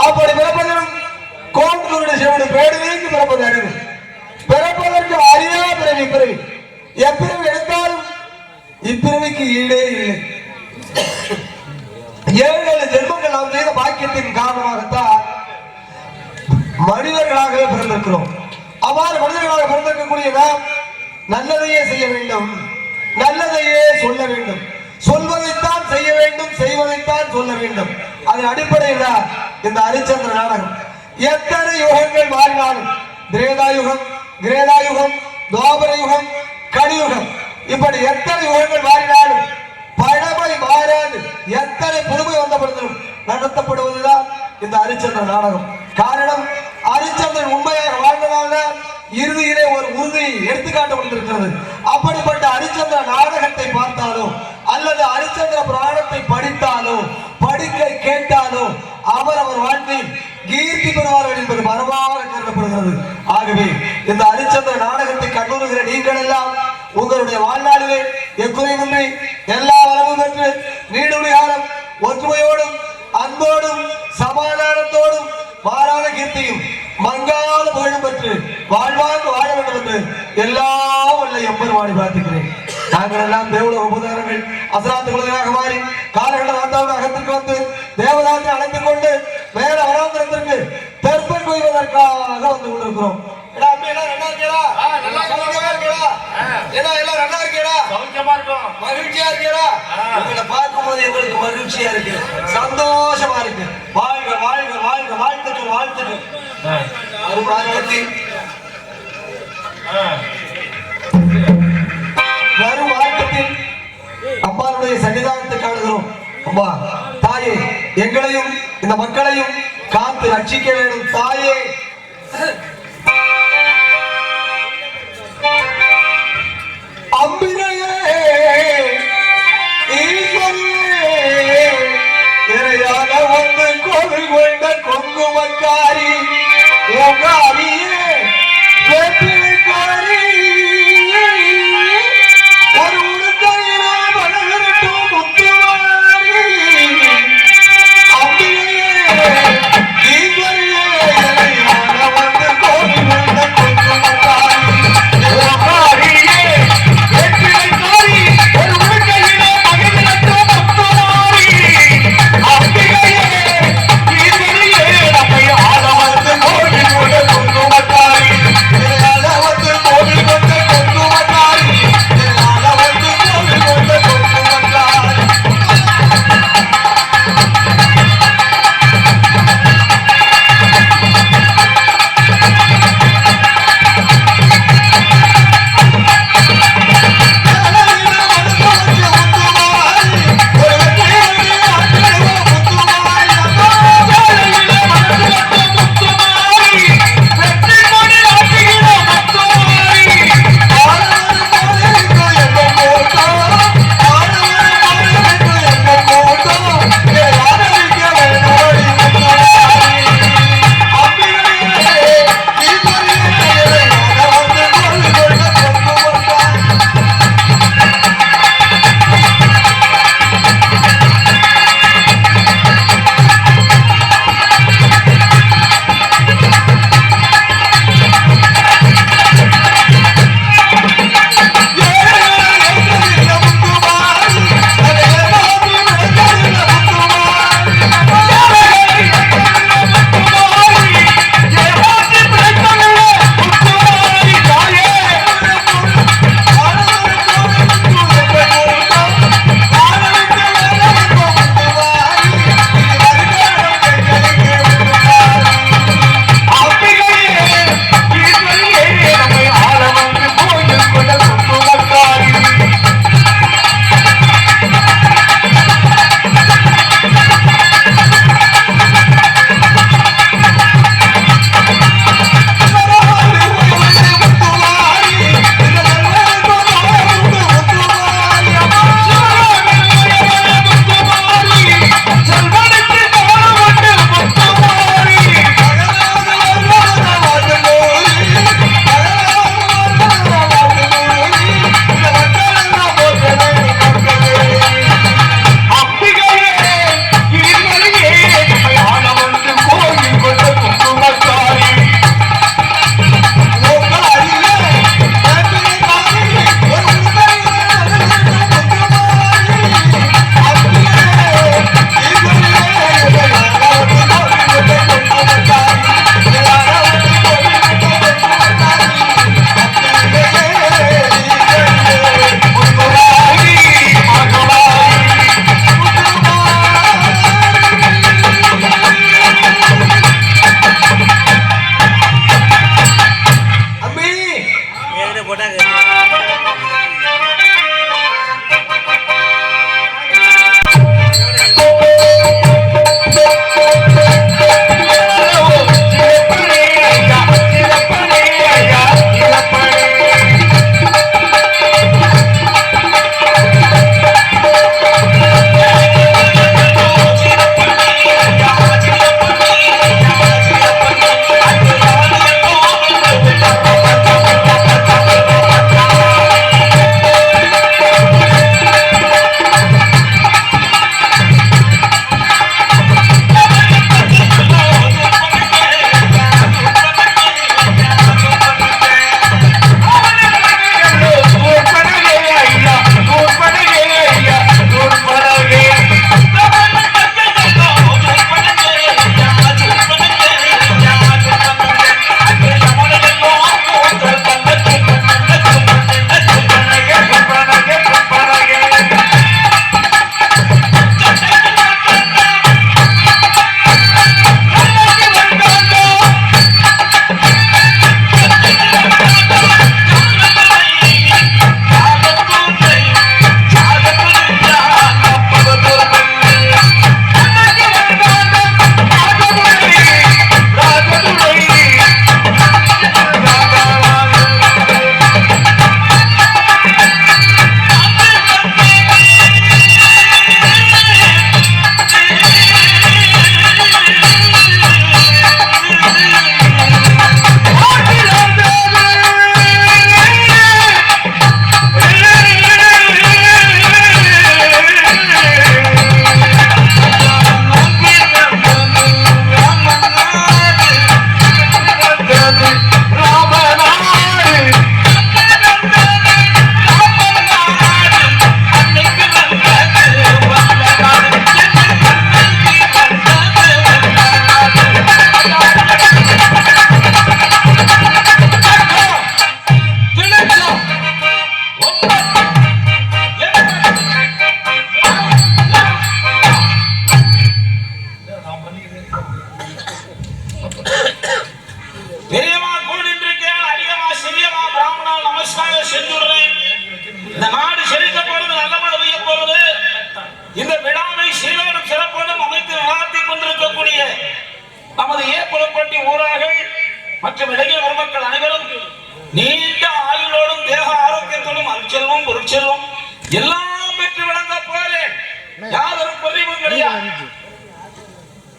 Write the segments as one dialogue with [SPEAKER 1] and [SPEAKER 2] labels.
[SPEAKER 1] அப்படி பிறப்பதும் கோம்புடைய சிவனு பேடுவதற்கு பிறப்பது அறிவு. பிறப்பதற்கு அறியா பிறவி பிறவி. எப்பிறவி எடுத்தாலும் இப்பிறவிக்கு ஈடே இல்லை. 7 ஜென்மங்கள் நாம் செய்த பாக்கியத்தின் காரணமாகத்தான் மனிதர்களாகவே பிறந்திருக்கிறோம். அவ்வாறு மனிதர்களாக பிறந்திருக்கக்கூடிய நாம் நல்லதையே செய்ய வேண்டும், நல்லதையே சொல்ல வேண்டும், சொல்வதைத்தான் செய்ய வேண்டும், செய்வதைத்தான் சொல்ல வேண்டும். அதன் அடிப்படையில் தான் இந்த ஹரிச்சந்திர நாடகம். எத்தனை யுகங்கள் மாறினாலும், திரேதாயுகம், கிரேதாயுகம், துவாபர யுகம், கலியுகம், இப்படி எத்தனை யுகங்கள் மாறினாலும் பழமை மாறாது. எத்தனை புதுமை வந்த பொழுதும் நடத்தப்படுவதுதான் இந்த ஹரிச்சந்திர நாடகம். காரணம், ஹரிச்சந்திரன் உண்மையாக வாழ்ந்ததால இறுதியிலே ஒரு உறுதி எடுத்துக்காட்டப்பட்டிருக்கிறது. அப்படிப்பட்ட ஹரிச்சந்திர நாடகத்தை பார்த்தாலோ அல்லது ஹரிச்சந்திர புராணத்தை படித்தாலோ படிக்க கேட்டாலோ அவரவர் வாழ்க்கையில் கீர்த்தி பெறுவார்கள் என்பது மரபாக கருதப்படுகிறது. ஆகவே இந்த ஹரிச்சந்திர நாடகத்தை கண்டுறுகிற நீங்கள் எல்லாம் உங்களுடைய வாழ்நாளிலே எக்குறைவின்றி எல்லா வளமும் பெற்று நீடுழி காலம் ஒற்றுமையோடும் அன்போடும் சமாதானத்தோடும் மாறாத கீர்த்தியும் மங்காத புகழும் பெற்று வாழ்வாங்க வாழ வேண்டும் என்று எல்லாம் உள்ள எம்பெருமானை பிரார்த்திக்கிறேன். நாங்கள் எல்லாம் தேவலோக உபதாரங்கள் அசராத்து குழந்தையாக மாறி காலகண்ட ராத்தாவுடைய அகத்திற்கு வந்து தேவதாத்தை அழைத்துக் கொண்டு மேல வராந்திரத்திற்கு தெற்பன் கொய்வதற்காக வந்து கொண்டிருக்கிறோம். மகிழ்ச்சியா இருக்கீங்களா? உங்களை பார்க்கும்போது எங்களுக்கு மகிழ்ச்சியா இருக்கு, சந்தோஷமா இருக்கு. வாழ்க வாழ்க வாழ்க, வாழ்த்துக்கள் வாழ்த்துக்கள். வரும் வாழ்க்கத்தில் அம்மாவுடைய சன்னிதானத்தை காணுகிறோம். அம்மா தாயே, எங்களையும் இந்த மக்களையும் காத்து ரட்சிக்க வேண்டும் தாயே. அம்பிரையே ஈஸ்வரியே, இறையான வந்து கோவில் கொண்ட கொங்கு மக்காரி ஓகாரியே வேப்பிலைக்காரி, ஒரு உடுக்கையில பழகிட்டும் முத்துவாரி. அம்பிரையே ஈஸ்வரியே, இறையான வந்து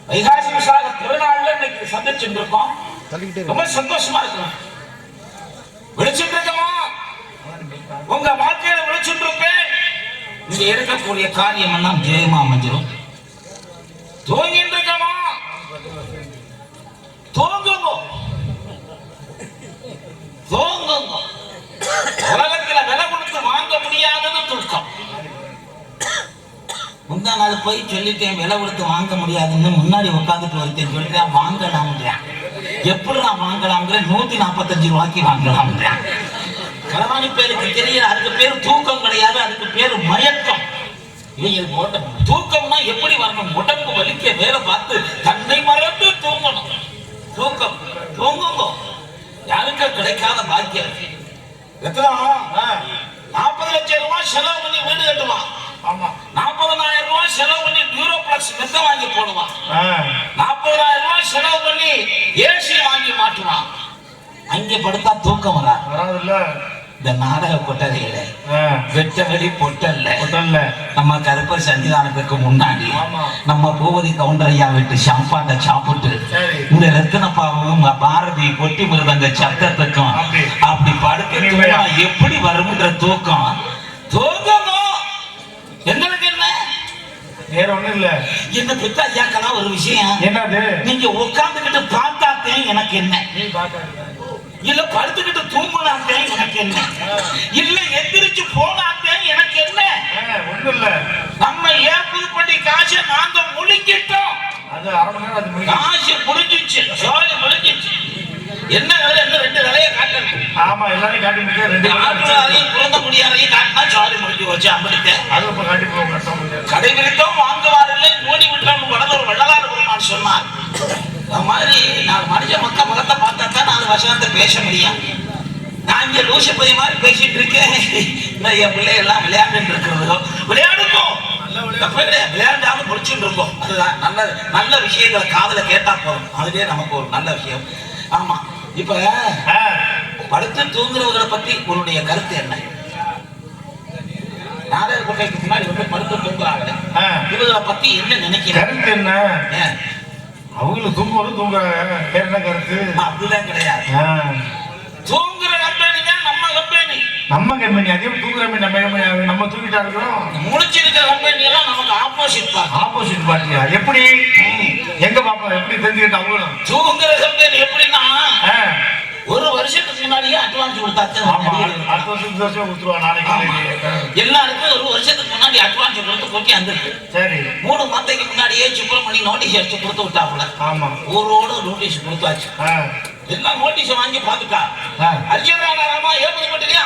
[SPEAKER 2] வைகாசி விசாக திருநாள்ல இன்னைக்கு சந்திச்சுட்டு இருக்கோம். ரொம்ப சந்தோஷமா இருக்கும். விழிச்சுட்டு இருக்கமா உங்க வாழ்க்கையில விழிச்சுட்டு இருப்பேன். இங்க இருக்கக்கூடிய காரியம் எல்லாம் ஜெயமா அமைஞ்சிடும். தூங்கிட்டு இருக்கமா தூங்குங்க தூங்குங்க. உலகத்துல விலை கொடுத்து வாங்க முடியாதது தூக்கம். முந்தா நாள் போய் சொல்லிட்டேன் விலை கொடுத்து வாங்க முடியாதுன்னு. முன்னாடி உட்காந்துட்டு வருத்தேன் சொல்லிட்டேன் வாங்கலாம்ன்றேன். எப்படி நான் வாங்கலாம்ங்கிற 145 ரூபாய்க்கு வாங்கலாம்ன்றேன். களவாணி பேருக்கு தெரியல. அதுக்கு பேர் தூக்கம் கிடையாது, அதுக்கு பேர் மயக்கம். இவங்களுக்கு தூக்கம்னா எப்படி வரணும்? உடம்பு வலிக்க வேலை பார்த்து தன்னை மறந்து தூங்கணும். தூக்கம் தூங்குங்க. யாருக்கும் கிடைக்காத பாக்கியம். 40 லட்சம் ரூபாய் செலவு பண்ணி வீடு கட்டுவான். 40,000 ரூபாய் செலவு பண்ணி டியூரோப்ளக்ஸ் மெத்த வாங்கி போடுவான். 40,000 ரூபாய் செலவு பண்ணி ஏசி வாங்கி மாட்டுவான். அங்கே படுத்தா தூக்கம் வராதுல்ல. இந்த நாடக கொட்டகையில வெட்டவெளி பொட்டல்ல நம்ம கருப்பர் சன்னிதானத்துக்கு முன்னாடி நம்ம பூபதி கவுண்டரையா விட்டு சாப்பாட்டை சாப்பிட்டு இந்த ரத்தினப்பாவும் பாரதி கொட்டி மிருதங்க சத்தத்துக்கும் அப்படி படுக்க எப்படி வரும்ன்ற தூக்கம். தூக்கம் எங்களுக்கு என்ன வேற ஒண்ணும் இல்ல. என்ன பெத்த ஐயாக்கெல்லாம் ஒரு விஷயம் என்னது? நீங்க உட்கார்ந்துகிட்டு பார்த்தாத்தே எனக்கு என்ன, இல்ல படுத்துக்கிட்டு தூங்கினாத்தே எனக்கு என்ன, இல்ல எந்திரிச்சு போனாத்தே எனக்கு என்ன. ஒண்ணும் இல்ல. நம்ம ஏன் புதுப்பட்டி காசை நாங்க முழிக்கிட்டோம். அது அரை மணி நேரம் அது காசு முடிஞ்சிச்சு. சோழி முடிஞ்சிச்சு. என்ன வேலை? என்ன 2 வேலையை காட்டணும். ஆமா எல்லாரையும் காட்டி முடிக்க 2 ஆட்களையும் குழந்தை முடியாதையும் காட்டினா சோழி முடிஞ்சு வச்சு அம்பிட்டு அது இப்ப காட்டி போக கடை விரித்தோம் வாங்குவாரில்லை மூடி விட்டோம் வளர்ந்து வள்ளலாறு பெருமான் சொன்னார். அது மாதிரி 4 மனுஷ மக்கள் முகத்தை பார்த்தா தான் 4 வருஷத்தை பேச முடியும். நான் இங்க லூசு பைய மாதிரி பேசிட்டு இருக்கேன். என் பிள்ளை எல்லாம் விளையாண்டு இருக்கிறதோ விளையாடுவோம். விளையாண்டாலும் முடிச்சுட்டு இருக்கோம். அதுதான் நல்ல நல்ல விஷயங்களை காதல கேட்டா போதும். அதுவே நமக்கு ஒரு நல்ல விஷயம். ஆமா. இப்ப படுத்து தூங்குறவர்களை பத்தி உன்னுடைய கருத்து என்ன? நாடக கொட்டைக்கு முன்னாடி வந்து படுத்து தூங்குறாங்க. இவர்களை பத்தி என்ன நினைக்கிறேன்? கருத்து என்ன? அவங்களுக்கு தூங்குவது தூங்குறாங்க. என்ன கருத்து? அப்படிலாம் கிடையாது. தூங்குற கம்பெனி தான் நம்ம கம்பெனி. நம்ம கம்பெனி அதே தூங்குற நம்ம தூங்கிட்டா இருக்கிறோம். முழிச்சிருக்கிற கம்பெனி எல்லாம் நமக்கு ஆப்போசிட் பார்ட்டியா? எப்படி எங்க பாப்பா எப்படி தெரிஞ்சுக்கிட்டு அவங்களும் தூங்குற கம்பெனி எப்படின்னா ஒரு வருஷத்துக்கு முன்னாடியே அட்வான்ஸ் கொடுத்தாச்சு. எல்லாருக்கும் ஒரு வருஷத்துக்கு முன்னாடி அட்வான்ஸ் கொடுத்து கொட்டி வந்துருக்கு. சரி 3 மாதத்துக்கு முன்னாடியே சுப்பிரமணி நோட்டீஸ் அடிச்சு கொடுத்து விட்டாப்புல. ஆமா ஊரோடு நோட்டீஸ் கொடுத்தாச்சு. எல்லாம் நோட்டீஸ் வாங்கி பாத்துட்டா. அர்ஜுனாராமா ஏற்பது பட்டியா?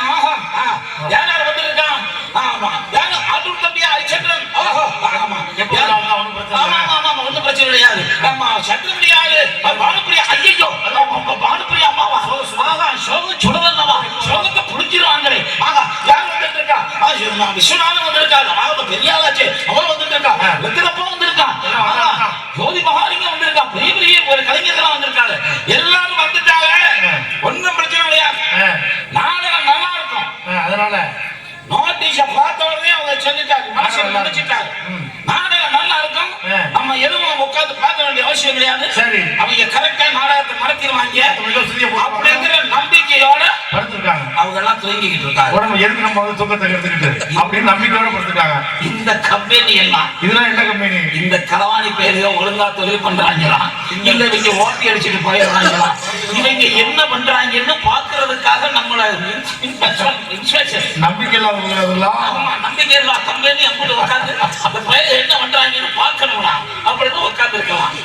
[SPEAKER 2] யாராவது வந்துருக்கான்? ஆமா யாரு ஆட்டு தம்பியா? அரிச்சந்திரன். ஒன்றும் பிரச்சனை கிடையாது. ஆமா சந்திரமணி யாரு? பானுப்பிரியா. ஐயோ பானுப்பிரியா அம்மாவா? சோகம் சுடவல்லவா? சோகத்தை புடிச்சிருவாங்களே. யாரு வந்துட்டு இருக்கா? விஸ்வநாதன் வந்திருக்காரு. பெரிய ஆளாச்சு அவன் வந்துட்டு இருக்கா. வெத்திரப்பா வந்திருக்கான். ஜோதி மகாலிங்க வந்திருக்கா. பெரிய பெரிய ஒரு கலைஞர்களா வந்திருக்காங்க. எல்லாரும் வந்துட்டாங்க. ஒன்னும் பிரச்சனை கிடையாது. நாடகம் நல்லா இருக்கும். அதனால நோட்டீஸ பார்த்த உடனே அவங்க சொல்லிட்டாங்க. மனசுல நினைச்சிட்டாங்க நாடகம் நல்லா இருக்கும். நம்ம எதுவும் உட்கார்ந்து பார்க்க வேண்டிய அவசியம் கிடையாது. சரி அவங்க கரெக்டா நாடகத்தை நடத்திடுவாங்க அப்படிங்கிற நம்பிக்கையோட படுத்துருக்காங்க. அவங்க எல்லாம் தூங்கிக்கிட்டு இருக்காங்க. உடம்பு எதுக்கு நம்ம வந்து தூக்கத்தை எடுத்துக்கிட்டு அப்படின்னு நம்பிக்கையோட படுத்துருக்காங்க. இந்த கம்பெனி எல்லாம் இதெல்லாம் என்ன கம்பெனி? இந்த களவாணி பேரையோ ஒழுங்கா தொழில் பண்றாங்களா இல்ல இவங்க ஓட்டி அடிச்சுட்டு போயிடுறாங்களா இவங்க என்ன பண்றாங்கன்னு பாக்குறதுக்காக நம்மள நம்பிக்கை இல்லாத நம்பிக்கை இல்லா கம்பெனி அப்படி உட்காந்து அந்த பயிர் என்ன பண்றாங்கன்னு பார்க்கணும்னா அப்படின்னு உட்காந்து இருக்கலாம்.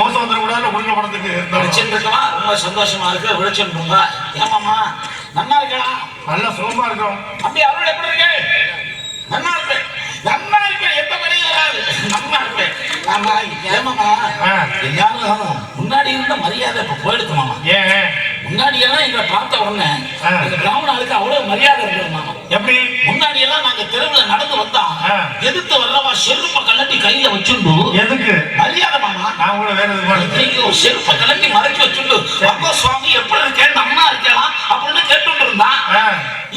[SPEAKER 2] மோசம் வந்துடக்கூடாது உள்ள படத்துக்கு இருக்கலாம். ரொம்ப சந்தோஷமா இருக்கு. விழிச்சுருங்க. ஏமாமா நல்லா இருக்கலாம். நல்லா சுகமா இருக்கும். அப்படி அவரோட எப்படி இருக்கு? நல்லா இருப்பேன். நல்லா இருப்பேன். எந்த வரையும் வராது. நல்லா இருப்பேன். ஆமா ஏமாமா எல்லாரும் முன்னாடி இருந்த மரியாதை இப்ப போயிடுது மாமா. ஏன் முன்னாடி எல்லாம் எங்களை பார்த்த உடனே எங்க பிராமணாளுக்கு அவ்வளவு மரியாதை இருந்தது மாமா. எப்படி? முன்னாடி எல்லாம் நாங்க தெருவுல நடந்து வந்தா எதிர்த்து வரலவா செருப்ப கலட்டி கையில வச்சுண்டு எதுக்கு மரியாதை மாமா. நான் கூட வேற எதுவும் செருப்ப கலட்டி மறைச்சு வச்சுண்டு அப்போ சுவாமி எப்படி இருக்கேன் அம்மா இருக்கலாம் அப்படின்னு கேட்டு இருந்தா.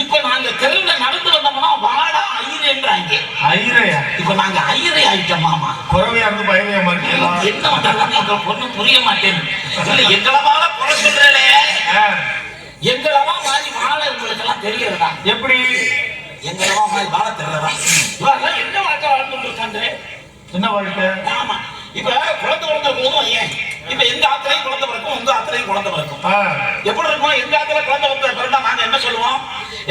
[SPEAKER 2] இப்ப நாங்க தெருவுல நடந்து வந்தோம்னா வாடா ஐயரேன்றாங்க. ஐயரையா? இப்ப நாங்க ஐயரை ஆயிட்டோம் மாமா.
[SPEAKER 3] புறவையா இருந்து பயங்கரமா இருக்கலாம்.
[SPEAKER 2] என்ன பண்றது எங்க பொண்ணு புரிய மாட்டேன். இல்ல எங்களவால குறை சொல்றே, எங்களவா மாதிரி வாழ உங்களுக்கு எல்லாம் தெரியறதா?
[SPEAKER 3] எப்படி
[SPEAKER 2] எங்களவா மாதிரி வாழ தெரியறதா? இவரெல்லாம் என்ன வாழ்க்கை வாழ்ந்துட்டு இருக்காங்க?
[SPEAKER 3] என்ன வாழ்க்கை?
[SPEAKER 2] ஆமா, இப்ப குழந்தை போதும். ஏன் இப்ப எங்க ஆத்திரையும் குழந்தை பிறக்கும், உங்க ஆத்திரையும் குழந்தை பிறக்கும். எப்படி இருக்கும்? எங்க ஆத்திர குழந்தை பிறந்தா நாங்க என்ன சொல்லுவோம்?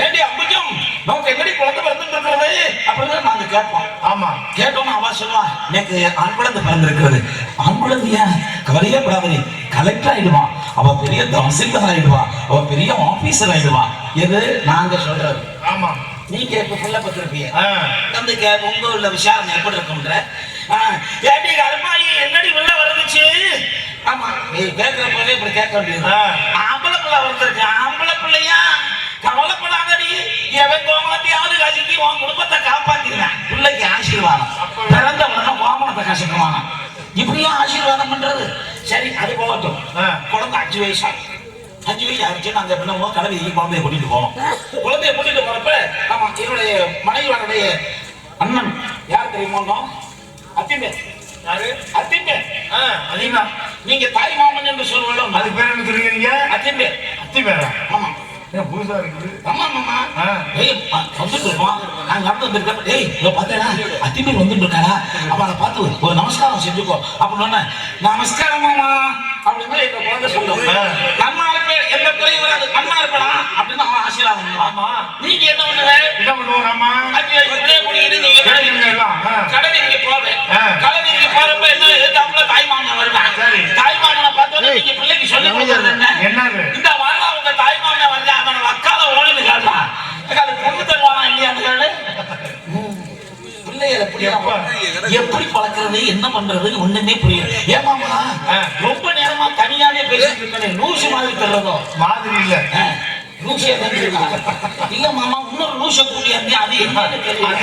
[SPEAKER 2] ஏண்டி அம்பிக்கும் நமக்கு எங்கடி குழந்தை பிறந்து இருக்கிறது அப்படின்னு நாங்க கேட்போம்.
[SPEAKER 3] ஆமா,
[SPEAKER 2] கேட்டோம்னா அவ சொல்லுவா, எனக்கு ஆண் குழந்தை பிறந்திருக்கிறது. ஆண் குழந்தையா? கவலையே படாதே, கலெக்டர் ஆயிடுவான், அவ பெரிய தஹசீல்தார் ஆயிடுவா, அவ பெரிய ஆபீசர் ஆயிடுவா. எது நாங்க சொல்றது?
[SPEAKER 3] ஆமா.
[SPEAKER 2] நீங்க இப்ப புள்ள பத்திருப்பீங்க, தந்தைக்கு உங்க உள்ள விசாரணை எப்படி இருக்கும்ன்ற ஏடி கருப்பாயி என்னடி உள்ள வந்துச்சு? ஆமா, நீ கேட்கிறப்பவே இப்படி கேட்க வேண்டியது. ஆம்பளை பிள்ளை வந்துருக்கு. ஆம்பளை பிள்ளையா? கவலைப்படாதடி, எவன் கோமலத்தையாவது கசிக்கி உன் குடும்பத்தை காப்பாத்திடுவேன். பிள்ளைக்கு ஆசீர்வாதம், பிறந்த உடனே கோமலத்தை கசிக்குவாங்க. இப்படியும் ஆசீர்வாதம் பண்றது. சரி, அது போகட்டும். குழந்தை 5 வயசு ஆகும். 5 வயசு ஆயிடுச்சு. நாங்க என்ன பண்ணுவோம்? கலவைக்கு குழந்தைய கூட்டிட்டு போவோம். குழந்தைய கூட்டிட்டு போறப்ப ஆமா, என்னுடைய மனைவியோடைய அண்ணன் யார் தெரியுமோ? அத்திம்பே. யாரு? அத்திம்பே. அதிகமா நீங்க தாய் மாமன் என்று சொல்லுவோம்.
[SPEAKER 3] அது பேர் என்ன சொல்றீங்க?
[SPEAKER 2] அத்திம்பே.
[SPEAKER 3] அத்தி பேரா?
[SPEAKER 2] ஆமா,
[SPEAKER 3] புதுசா இருக்குது.
[SPEAKER 2] ஆமா மாமா. வந்துட்டு இருக்கோம். நாங்க நடந்து வந்திருக்கோம். ஏய், பார்த்தேனா அத்திம்பே வந்துட்டு இருக்காரா? அவளை பார்த்து ஒரு நமஸ்காரம் செஞ்சுக்கோ அப்படின்னு. நமஸ்காரம் மாமா அப்படின்னு எங்க குழந்தை சொல்லுவோம். நம்ம எந்த குறையும் வராது, நம்ம இருக்கலாம் அப்படின்னு அவன் ஆசீர்வாதம் பண்ணுவான். ஆமா, நீங்க என்ன பண்ணுவ?
[SPEAKER 3] என்ன பண்ணுவோம்? நம்ம
[SPEAKER 2] கடவுளுக்கு போவேன். கடவுளுக்கு போறப்ப என்ன எதிர்த்தாப்புல தாய் மாமன் வருவான். தாய் மாமனை பார்த்தோன்னே நீங்க பிள்ளைக்கு சொல்லி கொடுக்கறது
[SPEAKER 3] என்னது?
[SPEAKER 2] இந்த வாரம் அவங்க தாய் மாமன் வந்து அவன் அக்கால ஓடினு கேட்டான். அது பொண்ணு தருவானா இல்லையான்னு கேளு. பிள்ளைகளை எப்படி பழக்கிறது, என்ன பண்றது ஒண்ணுமே புரியல. ஏமாமா ரொம்ப நேரமா தனியாவே பேசிட்டு இருக்கேன். லூசு மாதிரி தர்றதோ
[SPEAKER 3] மாதிரி இல்ல,
[SPEAKER 2] லூசியா தான் இல்ல மாமா. இன்னொரு லூச கூடிய அது என்னன்னு தெரியல.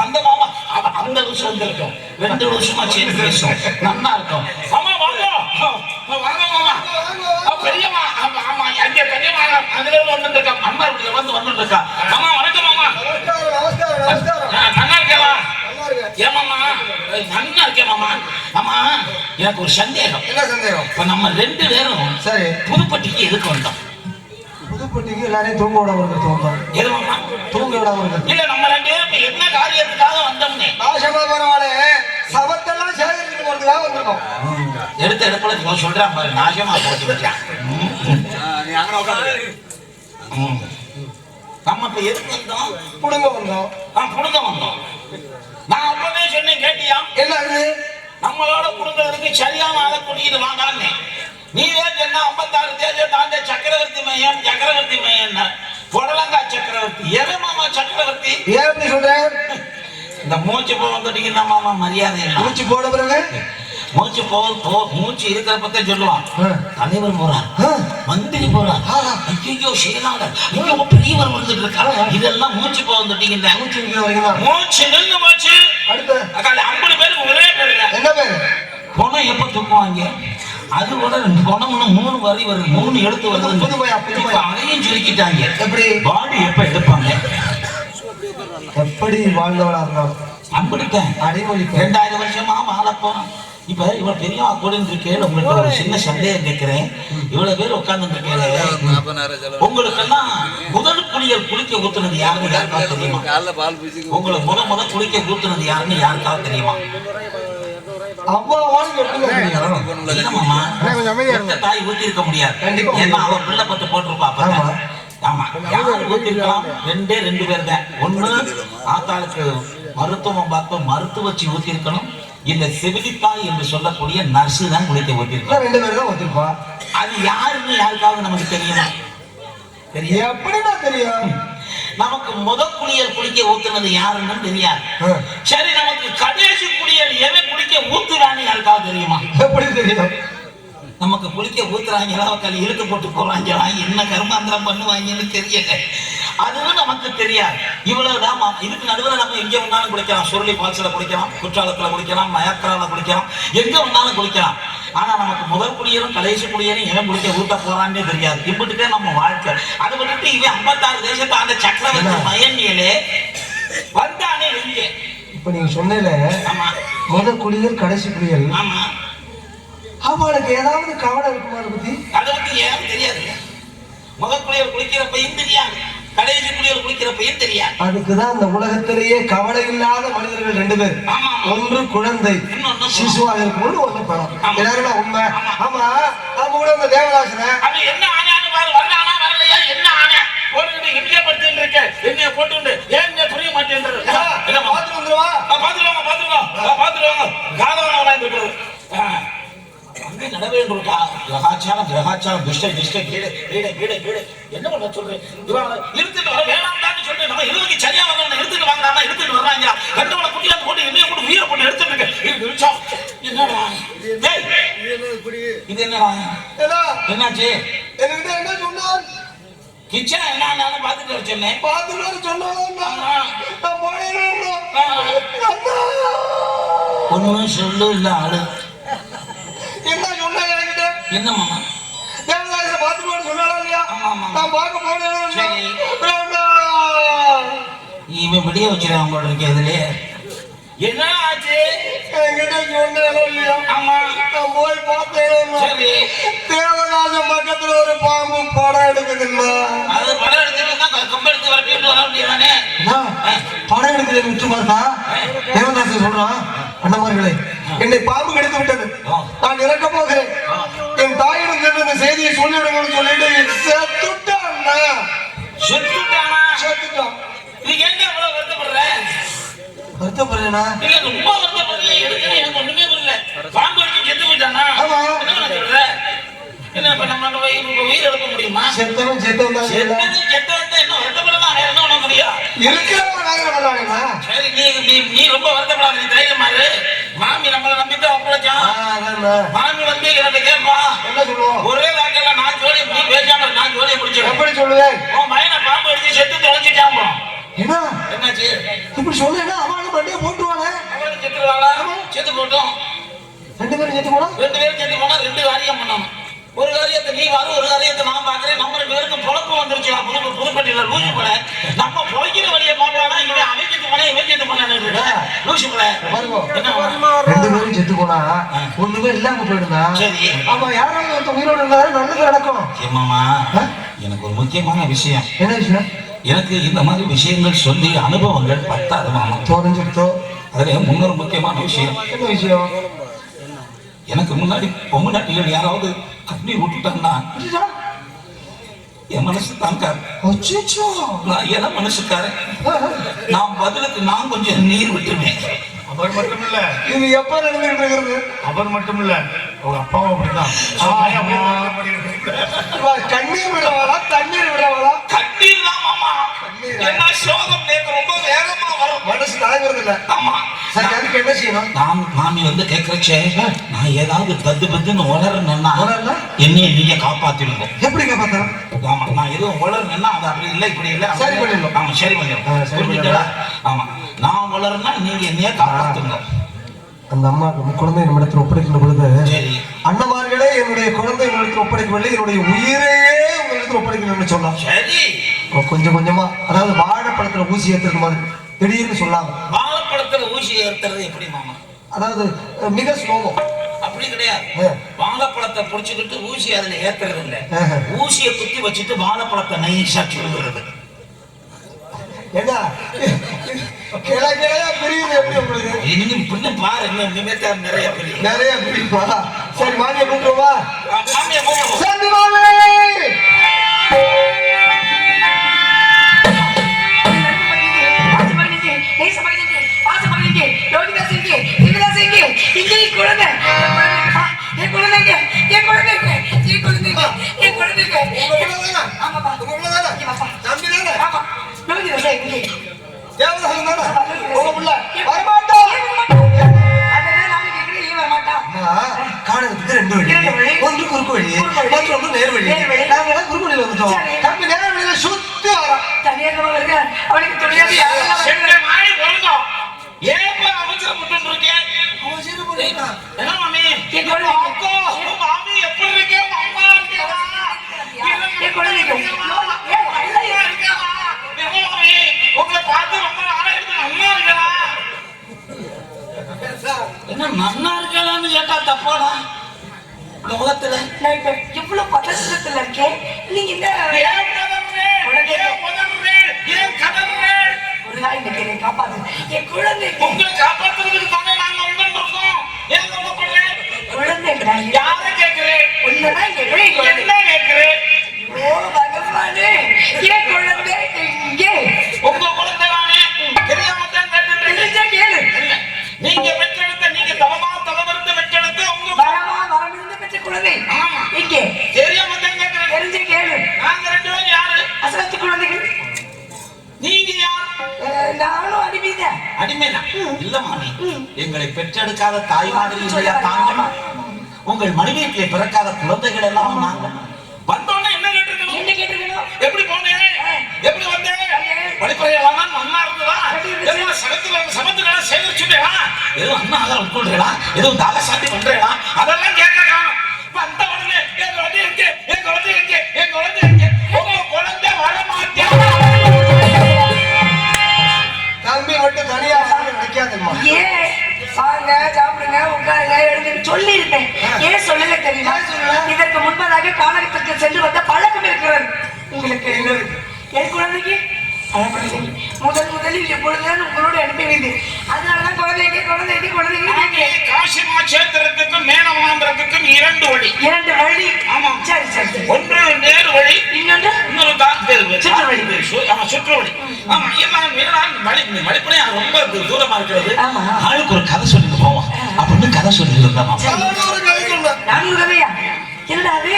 [SPEAKER 2] அந்த மாமா அந்த லூசு வந்திருக்கும். 2 வருஷமா சேர்ந்து பேசும், நல்லா இருக்கும். மாமா வாங்க வாங்க மாமா. பெரியம்மா ஆமா, அங்கே பெரியம்மா அதுல வந்துட்டு இருக்கா. அம்மா இப்படி வந்துட்டு இருக்கா. மாமா வணக்கம் மாமா. நல்லா இருக்கேவா? ஏமாமா நல்லா இருக்கேன் மாமா. ஆமா, எனக்கு ஒரு சந்தேகம்.
[SPEAKER 1] என்ன சந்தேகம்?
[SPEAKER 2] இப்ப நம்ம 2 பேரும்
[SPEAKER 1] சரி
[SPEAKER 2] புதுப்பட்டிக்கு எதுக்கு வந்தோம்?
[SPEAKER 1] புதுப்பட்டிக்கு எல்லாரையும் தூங்க விடாம இருக்கிறது.
[SPEAKER 2] எது மாமா?
[SPEAKER 1] தூங்க விடாம இருக்கிறது
[SPEAKER 2] இல்ல, நம்ம 2 பேரும் என்ன காரியத்துக்காக வந்தோம்னே?
[SPEAKER 1] நாசமா பரவாயில்ல, சவத்தெல்லாம் சேகரிச்சுட்டு போறதுக்காக வந்திருக்கோம்.
[SPEAKER 2] எடுத்த இடத்துல சொல்றான் பாரு, நாசமா போட்டு வச்சான். நம்ம இப்ப எதுக்கு வந்தோம்?
[SPEAKER 1] புடுங்க வந்தோம்.
[SPEAKER 2] புடுங்க வந்தோம். நான் அப்பவே சொன்னேன், கேட்டியா?
[SPEAKER 1] என்ன இது?
[SPEAKER 2] நம்மளோட புடுங்கிறதுக்கு சரியான ஆளை கூட்டிட்டு வாங்கான்னு நீவே சொன்ன. 56 தேதியை தாண்ட சக்கரவர்த்தி மையம் சக்கரவர்த்தி மையம் புடலங்கா சக்கரவர்த்தி. எது மாமா சக்கரவர்த்தி?
[SPEAKER 1] ஏன் எப்படி சொல்றேன்?
[SPEAKER 2] இந்த மூச்சு போக வந்துட்டீங்கன்னா மாமா மரியாதை.
[SPEAKER 1] மூச்சு போட பிறகு
[SPEAKER 2] மூச்சு மூச்சு இருக்கிறப்ப சொல்லுவான். தலைவர் போறார், மந்திரி போறார், ஐயோ செயலாளர், ஐயோ பெரியவர் வந்துட்டு இருக்காரு. இதெல்லாம் மூச்சு போக வந்துட்டீங்கன்னா மூச்சு நின்று போச்சு.
[SPEAKER 1] அடுத்த
[SPEAKER 2] 50 பேருக்கு ஒரே பேரு.
[SPEAKER 1] என்ன பேரு?
[SPEAKER 2] பணம் எப்ப தூக்குவாங்க? அது கூட 2 பணம் 3 வரி வருது, 3 எழுத்து வருது. அதையும் சுருக்கிட்டாங்க. எப்படி பாடி எப்ப எடுப்பாங்க?
[SPEAKER 1] எப்படி வாழ்ந்தவளா இருந்தாலும்
[SPEAKER 2] அப்படித்தான் அடிமொழி. 2000 வருஷமா வாழ போறோம். இப்ப இவ்வளவு பெரிய அக்கோடின்னு இருக்கேன். உங்களுக்கு ஒரு சின்ன சந்தேகம் கேட்கிறேன். இவ்வளவு பேர் உட்கார்ந்து இருக்கேன். உங்களுக்கெல்லாம் முதல் குளியல் குளிக்க ஊத்துனது யாருன்னு யாருக்காவது தெரியுமா? உங்களுக்கு முத குளிக்க ஊத்துனது யாருன்னு யாருக்காவது தெரியுமா? தாய் ஊத்தி இருக்க முடியாது. ஏன்னா அவ பிள்ளை பத்து போட்டிருப்பா. ஆமா, யாரு ஊத்திருக்கலாம்? 2 பேர் தான். ஒண்ணு ஆத்தாளுக்கு மருத்துவம் பார்த்து மருத்துவச்சி ஊத்தி இருக்கணும். இல்ல செவிலித்தாய் என்று சொல்லக்கூடிய நர்ஸு தான் குளிக்க ஊத்திருக்கோம்.
[SPEAKER 1] 2 பேர் தான் ஊத்திருப்பா.
[SPEAKER 2] அது யாருன்னு யாருக்காவது நமக்கு தெரியுமா?
[SPEAKER 1] எப்படின்னா தெரியும்.
[SPEAKER 2] நமக்கு முதல் குளியல் குளிக்க ஊத்துனது யாருன்னு தெரியாது. சரி, நமக்கு கடைசி குளியல் எவன் குளிக்க ஊத்துறான்னு யாருக்காவது தெரியுமா?
[SPEAKER 1] எப்படி தெரியும்?
[SPEAKER 2] நமக்கு குளிக்க ஊத்துறாங்களா, இழுத்து போட்டு போறாங்களா, என்ன கர்மாந்திரம் பண்ணுவாங்கன்னு தெரியல. அதுவும் நமக்கு தெரியாது. இவ்வளவுதான். இதுக்கு நடுவில் நம்ம எங்க வேணாலும் குளிக்கலாம். சுருளி பால்ஸ்ல குளிக்கலாம், குற்றாலத்துல குளிக்கலாம், மயக்கரால குளிக்கலாம், எங்க வேணாலும் குளிக்கலாம். ஆனா நமக்கு முதல் குடியரும் கடைசி குடியரும் எவன் குளிக்க ஊத்த போறான்னே தெரியாது. இப்படிட்டே நம்ம வாழ்க்கை. அதை விட்டுட்டு இவன் 56 தேசத்தை அந்த சக்கரவர்த்தி மயன்னியலே வந்தானே இங்கே.
[SPEAKER 1] இப்ப நீங்க சொன்னேல
[SPEAKER 2] ஆமா
[SPEAKER 1] முத குளியல் கடைசி குளியல்,
[SPEAKER 2] ஆமா.
[SPEAKER 1] அவளுக்கு ஏதாவது கவலை இருக்குமா அதை பத்தி?
[SPEAKER 2] அதை பத்தி ஏன் தெரியாது. முதல் குளியல் குளிக்கிறப்பையும் தெரியாது, கடைசி குளியல் குளிக்கிறப்பையும் தெரியாது.
[SPEAKER 1] அதுக்குதான் இந்த உலகத்திலேயே கவலை இல்லாத மனிதர்கள் 2 பேர்.
[SPEAKER 2] ஆமா.
[SPEAKER 1] ஒன்று குழந்தை சிசுவாக இருக்கும்போது, ஒண்ணு பணம். எல்லாருமே உண்மை. ஆமா, நம்ம கூட இந்த தேவதாசன
[SPEAKER 2] அவன் என்ன ஆனான்னு பாரு, வர்றானா வரலையா, என்ன ஆனா போட்டு இங்கே படுத்துட்டு இருக்க, என்னைய போட்டு ஏன் புரிய மாட்டேன்றது. என்ன
[SPEAKER 1] பாத்துட்டு வந்துருவா.
[SPEAKER 2] பாத்துருவாங்க பாத்துருவாங்க பாத்துருவாங்க. காதவன வாங்கிட்டு அங்கே நடவேண்டுக்கா. கிரகாச்சாரம் துஷ்ட கீழே கீழே கீழே கீழே என்ன பண்ண சொல்றேன். இவன் எடுத்துட்டு வர வேணாம்னு சொல்றேன். நம்ம இருபது சரியா வரணும், எடுத்துட்டு வாங்க, எடுத்துட்டு வர்றாங்க. கண்டவனை குட்டியா போட்டு என்னைய போட்டு உயிரை போட்டு எடுத்துட்டு இருக்க. என்னடா இது, என்னடா என்னாச்சு?
[SPEAKER 1] என்கிட்ட என்ன சொன்னான்?
[SPEAKER 2] கிச்சன் என்ன பாத்துட்டு வர சொன்னேன்.
[SPEAKER 1] பாத்துட்டு சொன்னாலும்
[SPEAKER 2] ஒன்னும் சொல்லு இல்ல ஆளு.
[SPEAKER 1] என்ன சொன்ன என்கிட்ட?
[SPEAKER 2] என்ன மாமா?
[SPEAKER 1] தேவதாச பாத்துட்டு சொன்னாலும் இல்லையா? நான் பார்க்க போனேன்.
[SPEAKER 2] சரி, இவன் விடிய வச்சிருக்கான் போல இருக்கு. இதுலயே என்ன ஆச்சு?
[SPEAKER 1] என்கிட்ட சொன்னாலும் இல்லையா?
[SPEAKER 2] ஆமா,
[SPEAKER 1] நான் போய் பார்த்தேன்.
[SPEAKER 2] சரி,
[SPEAKER 1] தேவதாச பக்கத்துல ஒரு பாம்பு படம் எடுக்குதுல்ல.
[SPEAKER 2] அது படம் எடுத்துட்டு கம்பெடுத்து வரட்டிட்டு வர முடியாதானே?
[SPEAKER 1] படம் எடுக்கிறது விட்டு பார்த்தா தேவதாச சொல்றான், அண்ணமார்களே என்னை பாம்பு கடித்து விட்டது, நான் இறக்க போகிறேன், என் தாயிடம் சென்று இந்த செய்தியை சொல்லிவிடுங்கன்னு சொல்லிட்டு செத்துட்டான். செத்துட்டான்.
[SPEAKER 2] நீ ஏன் அவ்வளவு வருத்தப்படுற?
[SPEAKER 1] வருத்தப்படுறேனா?
[SPEAKER 2] இல்ல ரொம்ப வருத்தப்படுறீங்க. எடுக்க எனக்கு ஒண்ணுமே புரியல. பாம்பு அடிச்சு செத்து போயிட்டானா? என்ன சொல்ற? என்ன இப்ப நம்ம உயிர் எடுக்க முடியுமா?
[SPEAKER 1] செத்தவன் செத்தவன் தான்.
[SPEAKER 2] என்ன வருத்தப்படலாம், என்ன பண்ண முடியும்?
[SPEAKER 1] இருக்கிறவங்க.
[SPEAKER 2] சரி, நீ ரொம்ப வருத்தப்படாத, நீ தைரியமா இரு. மாமி நம்மளை நம்பித்தான் ஒப்படைச்சான். மாமி வந்து எனக்கு கேட்பா,
[SPEAKER 1] என்ன சொல்லுவோம்?
[SPEAKER 2] ஒரே வாக்கில நான் ஜோலியை நீ பேசாம நான் ஜோலியை முடிச்சேன்.
[SPEAKER 1] எப்படி சொல்லுவேன்?
[SPEAKER 2] உன் மயனை பாம்பு அடிச்சு செத்து தொலைச்சிட்டான்.
[SPEAKER 1] என்ன
[SPEAKER 2] என்னாச்சு?
[SPEAKER 1] இப்படி சொன்னா அவனை மண்டியை போட்டுவானே.
[SPEAKER 2] அவனுக்கு செத்துருவாங்களா? செத்து போட்டோம்.
[SPEAKER 1] 2 பேரும் செத்து போனா
[SPEAKER 2] 2 பேரும் செத்து போனா 2 காரியம் பண்ணணும். ஒரு காரியத்தை நீ வாரு, ஒரு காரியத்தை நான் பாக்குறேன். நம்ம 2 பேருக்கும் பொழப்பு வந்துருச்சு. புதுப்பட்டியில லூசு போல நம்ம பொழைக்கிற வழியை பார்க்கலாம்னா இவன் அவன் செத்து போனா இவன் செத்து போனான்னு லூசு போல.
[SPEAKER 1] 2 பேரும் செத்து போனா ஒண்ணுமே இல்லாம போயிடுதா?
[SPEAKER 2] சரி,
[SPEAKER 1] ஆமா, யாராவது ஒருத்தர் உயிரோடு இருந்தாலும் நல்லது நடக்கும்.
[SPEAKER 2] ஏமாமா, எனக்கு ஒரு முக்கியமான விஷயம்.
[SPEAKER 1] என்ன விஷயம்?
[SPEAKER 2] எனக்கு இந்த மாதிரி விஷயங்கள் சொல்லி அனுபவங்கள் பத்தாது மாமா.
[SPEAKER 1] தோறஞ்சுட்டோ.
[SPEAKER 2] அதுல முன்னொரு முக்கியமான விஷயம்.
[SPEAKER 1] என்ன விஷயம்?
[SPEAKER 2] எனக்கு முன்னாடி பொம்முநாட்டிகள் யாராவது கண்ணீர் விட்டுட்டாங்கன்னா என் மனசு தாங்காது. நான் ஏன்னா மனசுக்காரன். நான் பதிலுக்கு நான் கொஞ்சம் நீர் விட்டுருவேன்.
[SPEAKER 3] அவர் மட்டும் இல்ல,
[SPEAKER 1] இது எப்ப நடந்துகிட்டு இருக்கிறது?
[SPEAKER 3] அவர் மட்டும் இல்ல, அவங்க அப்பாவும் அப்படிதான்.
[SPEAKER 1] கண்ணீர் விடுறவாளா தண்ணீர் விடுறவாளா?
[SPEAKER 2] கண்ணீர் தான் மாமா. என்ன சோகம் நேற்று ரொம்ப வேகமா வரும்,
[SPEAKER 1] மனசு தாங்கிறது இல்ல.
[SPEAKER 2] ஆமா.
[SPEAKER 1] சரி, அதுக்கு என்ன செய்யணும்?
[SPEAKER 2] மாமி வந்து கேட்கறச்சே, நான் ஏதாவது பத்து பத்துன்னு உளறேன்னா என்னைய நீங்க காப்பாத்திடுங்க.
[SPEAKER 1] எப்படி காப்பாத்தணும்?
[SPEAKER 2] ஆமா, நான் எதுவும் உளறேன்னா அது அப்படி இல்லை இப்படி இல்லை
[SPEAKER 1] சரி பண்ணிடலாம்.
[SPEAKER 2] ஆமா, சரி பண்ணிடலாம். ஆமா, நான் உளறேன்னா நீங்க என்னைய காப்பாத்துங்க.
[SPEAKER 1] அந்த அம்மா குழந்தை நம்மிடத்தில் ஒப்படைக்கின்ற பொழுது,
[SPEAKER 2] சரி
[SPEAKER 1] அண்ணமார்களே என்னுடைய குழந்தை உங்களிடத்தில் ஒப்படைக்கவில்லை, என்னுடைய உயிரையே உங்களிடத்தில் ஒப்படைக்கணும்னு சொன்னான்.
[SPEAKER 2] சரி,
[SPEAKER 1] கொஞ்சம் கொஞ்சமா, அதாவது வாழைப்பழத்துல ஊசி ஏத்துறது மாதிரி திடீர்னு சொல்லாம.
[SPEAKER 2] வாழைப்பழத்துல ஊசி ஏத்துறது எப்படி மாமா?
[SPEAKER 1] அதாவது மிக ஸ்லோவம்.
[SPEAKER 2] அப்படி கிடையாது. வாழைப்பழத்தை புடிச்சுக்கிட்டு ஊசி அதுல ஏத்துறது இல்ல, ஊசியை குத்தி வச்சுட்டு வாழைப்பழத்தை நைஸா சொல்லுறது.
[SPEAKER 1] என்ன கிளையா புரியுது? எப்படி உங்களுக்கு
[SPEAKER 2] இன்னும் பின்ன பாரு, இனிமே நிறைய புரியும்.
[SPEAKER 1] நிறைய புரியுமா? சரி, மாமியை கூப்பிடுவா.
[SPEAKER 2] மாமியை கூப்பிடுவோம்.
[SPEAKER 1] சரி மாமி, காணதுக்கு 2 வழி, ஒன்று குறுக்கு வழி, மற்றொன்று நேர் வழி. நாங்க குறுக்கு வழியில வந்துட்டோம். தம்பி நேர் வழியில சுத்தி வரோம்.
[SPEAKER 2] அவனுக்கு துணியாவே மாறி போடுங்க. ஏன் அவசரப்பட்டு இருக்கேன்? என்ன மாமி? மாமி எப்படி இருக்கேன்? அம்மா இருக்கேன். உங்களை பார்த்து ரொம்ப நாளா இருக்கு. அம்மா இருக்கலாம்.
[SPEAKER 4] நான் இப்ப எவ்வளவு பதற்றத்துல இருக்கேன். நீங்க இந்த ஒரு நாள் இன்னைக்கு என்னை காப்பாத்து. என் குழந்தை
[SPEAKER 2] உங்களை காப்பாத்துறதுக்கு தானே நாங்க இருக்கோம்.
[SPEAKER 4] குழந்தை
[SPEAKER 2] யாரை கேட்கிறேன்?
[SPEAKER 4] ஒண்ணுதான் கேட்கிறேன்.
[SPEAKER 2] என்ன கேட்கிறேன்?
[SPEAKER 4] ஓ பகவானே, என் குழந்தை எங்கே?
[SPEAKER 2] உங்க குழந்தை தானே தெரியாம தான்
[SPEAKER 4] தெரிஞ்சா கேளு.
[SPEAKER 2] நீங்க பெற்றெடுத்த, நீங்க தவமிருந்து பெற்றெடுத்த உங்க
[SPEAKER 4] வரமிருந்து பெற்ற குழந்தை எங்கே?
[SPEAKER 2] தெரியாம தான் கேட்கிறேன்.
[SPEAKER 4] தெரிஞ்ச கேளு.
[SPEAKER 2] நாங்க 2 பேரும் யாரு?
[SPEAKER 4] அசலத்து குழந்தைகள்.
[SPEAKER 2] நீங்க யார்?
[SPEAKER 4] நானும் அடிமைதான்.
[SPEAKER 2] அடிமைதான் இல்ல மாமி. எங்களை பெற்றெடுக்காத தாய் மாதிரி இல்லையா தாங்க? உங்கள் மனைவியை பிறக்காத குழந்தைகள் எல்லாம் நாங்க. வந்தோடனே என்ன கேட்டிருக்கணும்?
[SPEAKER 4] என்ன கேட்டிருக்கணும்?
[SPEAKER 2] எப்படி போனேன், எப்படி வந்தேன், படிப்பறையா அண்ணா இருந்ததா, எல்லாம் சமத்துக்களா சேகரிச்சுட்டேனா, எதுவும் அண்ணா ஆதாரம் உட்கொள்றா, எதுவும் தாகசாந்தி பண்றேனா, அதெல்லாம் கேட்கலாம். வந்த உடனே என் குழந்தை எங்கே, என் குழந்தை எங்கே, என் குழந்தை எங்கே, உங்க குழந்தை வரமாட்டேன்.
[SPEAKER 1] தம்பி மட்டும் தனியா நினைக்காதுமா.
[SPEAKER 4] ஏன் வாங்க சாப்பிடுங்க உட்காருங்க எழுந்து சொல்லி இருப்பேன். ஏன் சொல்லல தெரியுமா? இதற்கு முன்பதாக கானகத்திற்கு சென்று வந்த பழக்கம் இருக்கிறது உங்களுக்கு. என் குழந்தைக்கு முதலில் எப்பொழுதுதான் உங்களோட அனுப்பி வைத்தேன். அதனாலதான் குழந்தைக்கு
[SPEAKER 2] காசிமா சேத்திரத்துக்கும் மேனமாந்திரத்துக்கும் 2 வழி.
[SPEAKER 4] 2 வழி.
[SPEAKER 2] ஆமா.
[SPEAKER 4] சரி சரி.
[SPEAKER 2] ஒன்று நேரு வழி,
[SPEAKER 4] இன்னொரு
[SPEAKER 2] சுற்று வழி. ஆமா, சுற்று வழி. ஆமா, மடிப்படையா ரொம்ப தூரமா இருக்கிறது. ஆளுக்கு ஒரு கதை சொல்லிட்டு போவோம் அப்படின்னு கதை சொல்லிட்டு இருந்தாமா.
[SPEAKER 4] நான் ஒரு கதையா? என்னடா அது?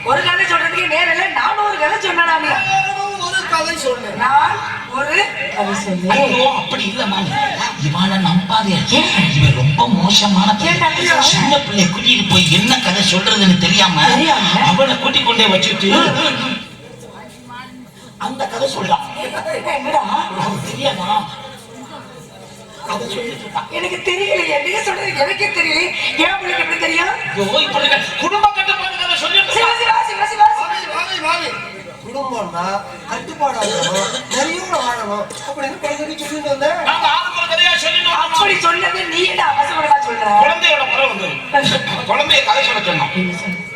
[SPEAKER 4] ஒரு கதை சொல்றதுக்கு நேரில் 400 கதை சொன்னானே.
[SPEAKER 1] ஒரு கதை சொன்னேன்.
[SPEAKER 4] நான் ஒரு கதை சொன்னேன்.
[SPEAKER 2] ஐயோ அப்படி இல்ல மாமி, இவாள நம்பாதே. இவன் ரொம்ப மோசமான சின்ன பிள்ளை கூட்டிட்டு போய் என்ன கதை சொல்றதுன்னு தெரியாம அவனை கூட்டிக் கொண்டே வச்சுட்டு அந்த கதை சொல்றான். தெரியாதா?
[SPEAKER 4] எனக்கு தெரியலையே. நீங்க சொல்றது எனக்கே தெரியல. ஏன் உங்களுக்கு எப்படி தெரியும்?
[SPEAKER 2] குடும்ப கட்டுப்பாடு கதை சொல்லி
[SPEAKER 1] குடும்பம்னா கட்டுப்பாடா இருக்கணும், நிறைய வாழணும் அப்படின்னு குழந்தைக்கு சொல்லிட்டு வந்தேன்.
[SPEAKER 4] அப்படி சொன்னது நீ என்ன அவசரமா சொல்ற?
[SPEAKER 2] குழந்தையோட முறை வந்தது. குழந்தைய கதை சொல்ல சொன்னோம்.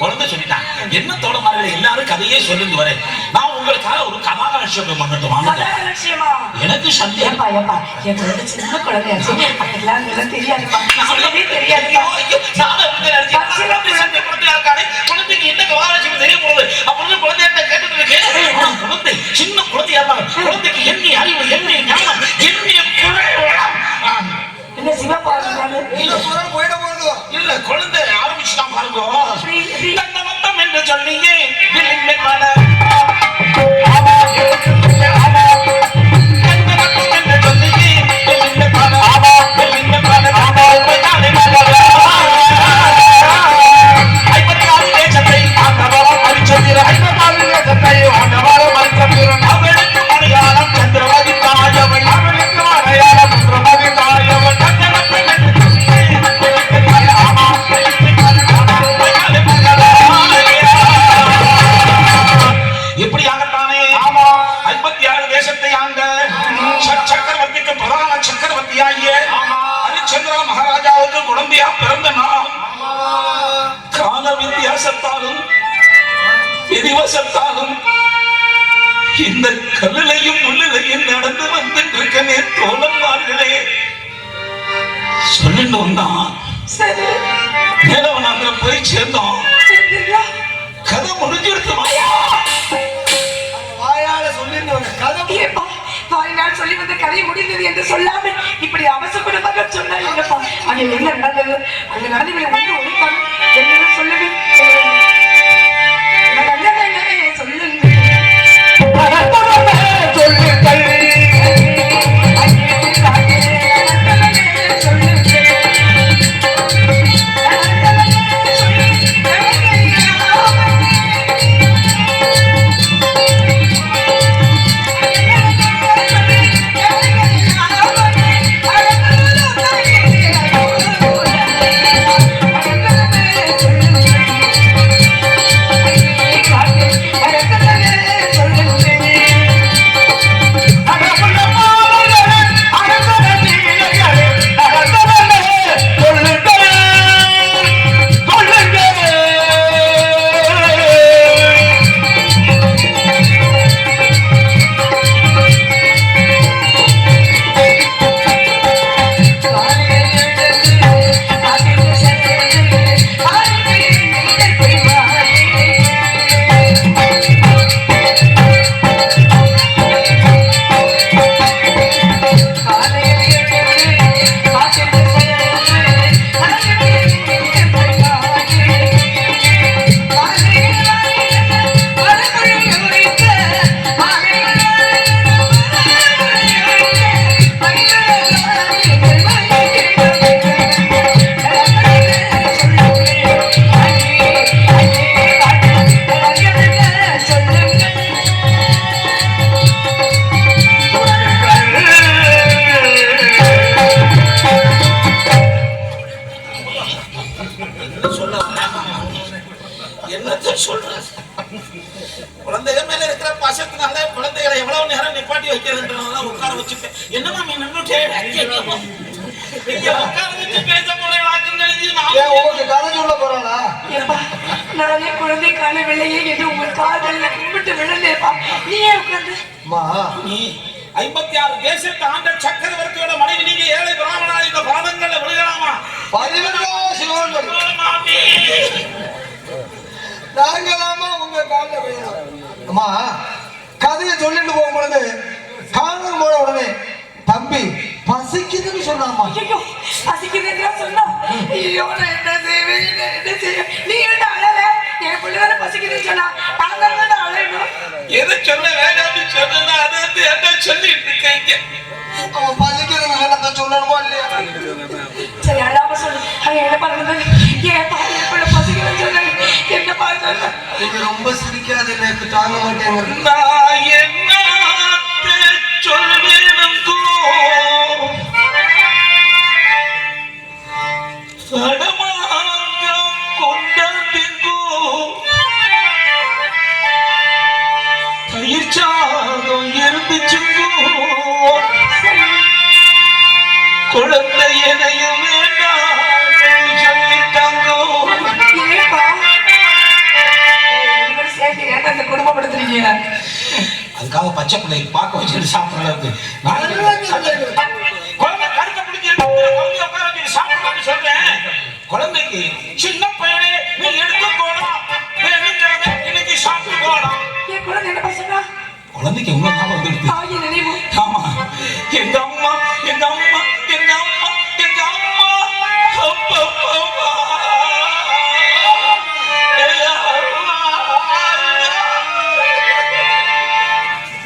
[SPEAKER 2] குழந்தை சொல்லிட்டான், என்ன தோட மாதிரி எல்லாரும் கதையே சொல்லிட்டு வரேன். நான் உங்களுக்காக ஒரு கதாலட்சியம் பண்ணட்டும். எனக்கு சந்தேகம்.
[SPEAKER 4] என் குழந்தை சின்ன குழந்தையாச்சு, அதெல்லாம் தெரியாதுப்பா, சொல்லவே தெரியாதுப்பா.
[SPEAKER 2] குழந்தைக்கு என்ன கதாலட்சியம் தெரிய போகுது அப்படின்னு குழந்தைகிட்ட கேட்டுட்டு இருக்கேன். குழந்தை சின்ன குழந்தையா இருந்தாலும் குழந்தைக்கு எண்ணி அறிவு, எண்ணி ஞானம், எண்ணிய
[SPEAKER 4] என்ன சிவப்பா
[SPEAKER 1] போயிட போறதோ
[SPEAKER 2] இல்ல, குழந்தை ஆரம்பிச்சுதான் பாருங்க. தந்தமத்தம் என்று சொன்னீங்க அவளுக்கு மலையாளம் சந்திரமதி தாயவன், அவளுக்கு மலையாளம் சந்திரமதி தாயவன். எப்படி ஆகத்தானே 56 தேசத்தை ஆண்ட சக்கரவர்த்திக்கு பிரதான சக்கரவர்த்தியாகிய ஹரிச்சந்திரா மகாராஜாவுக்கு குழந்தையா பிறந்த நாம் கால வித்தியாசத்தாலும் விதிவசத்தாலும் இந்த கல்லையும் உள்ளையும் நடந்து வந்துட்டு இருக்கனே தோழன்மார்களே சொல்லிட்டு வந்தான். மேலவனாந்திர போய் சேர்ந்தோம். கதை முடிஞ்சிருக்கு.
[SPEAKER 1] வாயால சொல்லிட்டு கதை
[SPEAKER 4] நான் சொல்லி வந்த கதை முடிந்தது என்று சொல்லாமல் இப்படி அவசரமாக சொன்னால் என்னப்பா? அங்க என்ன நடந்தது? அங்க நடந்து ஒன்று ஒழிப்பாங்க என்ன சொல்லுங்க சொல்லுங்க
[SPEAKER 2] இங்க உட்கார வச்சு பேச முடியலாக்குன்னு நினைச்சு
[SPEAKER 1] ஏன் உங்களுக்கு கதை சொல்ல போறாளா?
[SPEAKER 4] ஏப்பா, நானே குழந்தை காணவில்லையே என்று உங்கள் காதல்ல கும்பிட்டு விழுந்தேப்பா. நீயே உட்கார்ந்து.
[SPEAKER 1] அம்மா,
[SPEAKER 2] நீ 56 தேசத்தை ஆண்ட சக்கரவர்த்தியோட மனைவி, நீங்க ஏழை பிராமணா இந்த பாதங்கள்ல விழுகலாமா?
[SPEAKER 1] 11 சிவன் படி.
[SPEAKER 2] மாமி,
[SPEAKER 1] நாங்களாமா உங்க காலில் விழுகிறோம். அம்மா, கதையை சொல்லிட்டு போகும் பொழுது காலம் போன உடனே தம்பி பசிக்குதுன்னு சொன்னாமா.
[SPEAKER 4] ஐயோ, பசிக்குதுன்னு சொன்னா, ஐயோ நான் என்ன செய்வேன், என்ன செய்வேன்? நீ என்ன அழற? என் பிள்ளைதானே பசிக்குதுன்னு சொன்னா, நான் தான் அழணும்.
[SPEAKER 2] எதை சொல்ல வேண்டாம்னு சொன்னா அதை வந்து என்ன சொல்லிட்டு இருக்கீங்க?
[SPEAKER 1] அவன் பசிக்கிறது வேணாம் சொல்லணுமா இல்லையா?
[SPEAKER 4] சரி, அழாம சொல்லு. அவன் என்ன பண்ணுறது? ஏன் பாரு என் பிள்ளை பசிக்குதுன்னு சொன்ன, என்ன பாரு சொல்ல?
[SPEAKER 1] நீங்க ரொம்ப சிரிக்காது, எனக்கு தாங்க மாட்டேங்க.
[SPEAKER 2] நான் என்ன சொல்வேனுங்கோ சடமாக கொண்டோ தயிர் சாதம் இருந்துச்சுங்கோ குழந்தை எதையும் வேண்டாம் சொல்லிட்டாங்கோ.
[SPEAKER 4] ஏப்பா, இவரு சேர்த்து ஏன் அந்த குடும்பப்படுத்துறீங்க?
[SPEAKER 2] அதுக்காக பச்சை பிள்ளைக்கு பார்க்க வச்சுட்டு சாப்பிடறது குழந்தை கருத்தை பிடிச்சி குழந்தை உட்கார வச்சு சாப்பிடலாம்னு சொல்றேன். குழந்தைக்கு சின்ன பையனே நீ எடுத்து போடா, வேணுங்கிறத இன்னைக்கு சாப்பிட்டு போடா.
[SPEAKER 4] என் குழந்தை என்ன பசங்க?
[SPEAKER 2] குழந்தைக்கு உங்க ஞாபகம் வந்துடுது.
[SPEAKER 4] தாயின் நினைவு.
[SPEAKER 2] ஆமா, எங்க அம்மா எங்க அம்மா எங்க அம்மா எங்க அம்மா அப்பா, அப்பா.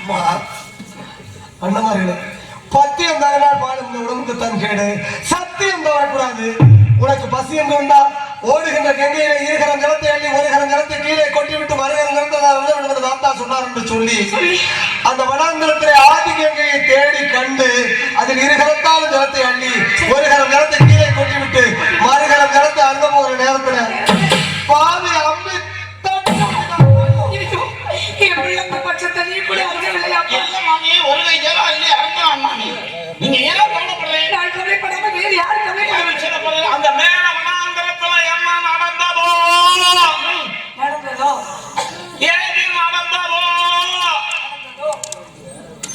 [SPEAKER 1] அம்மா, அண்ணமார்களே, பத்தியம் தகனால் பாடும் இந்த உடம்புக்கு தன் கேடு, சத்தியம் தவறக்கூடாது. உனக்கு பசி என்று வந்தா ஓடுகின்ற கங்கையில இருகரம் ஜலத்தை அள்ளி ஒரு கரம் ஜலத்தை கீழே கொட்டி விட்டு மறுகரம் ஜலத்தை தாத்தா சொன்னார் என்று சொல்லி அந்த வனாந்திரத்திலே ஆதி கங்கையை தேடி கண்டு அதில் இருகரத்தாலும் ஜலத்தை அள்ளி ஒரு கரம் ஜலத்தை கீழே கொட்டி விட்டு மறுகரம் ஜலத்தை அருந்த போகிற நேரத்துல பாவி அம்பி
[SPEAKER 4] என் பிள்ளை பட்சத்தை நீ கூட அறியவில்லையா?
[SPEAKER 2] இல்ல மாமி, ஒரு கை ஜலம் இல்லை அரைக்கலாம் மாமி. நீங்க ஏன் கவலைப்படுறீங்க?
[SPEAKER 4] நான் கவலைப்படாம வேறு யாரு கவலைப்படாம?
[SPEAKER 2] அந்த மேல வனாந்திரத்துல என்ன நடந்ததோ
[SPEAKER 4] நடந்ததோ
[SPEAKER 2] ஏது நடந்ததோ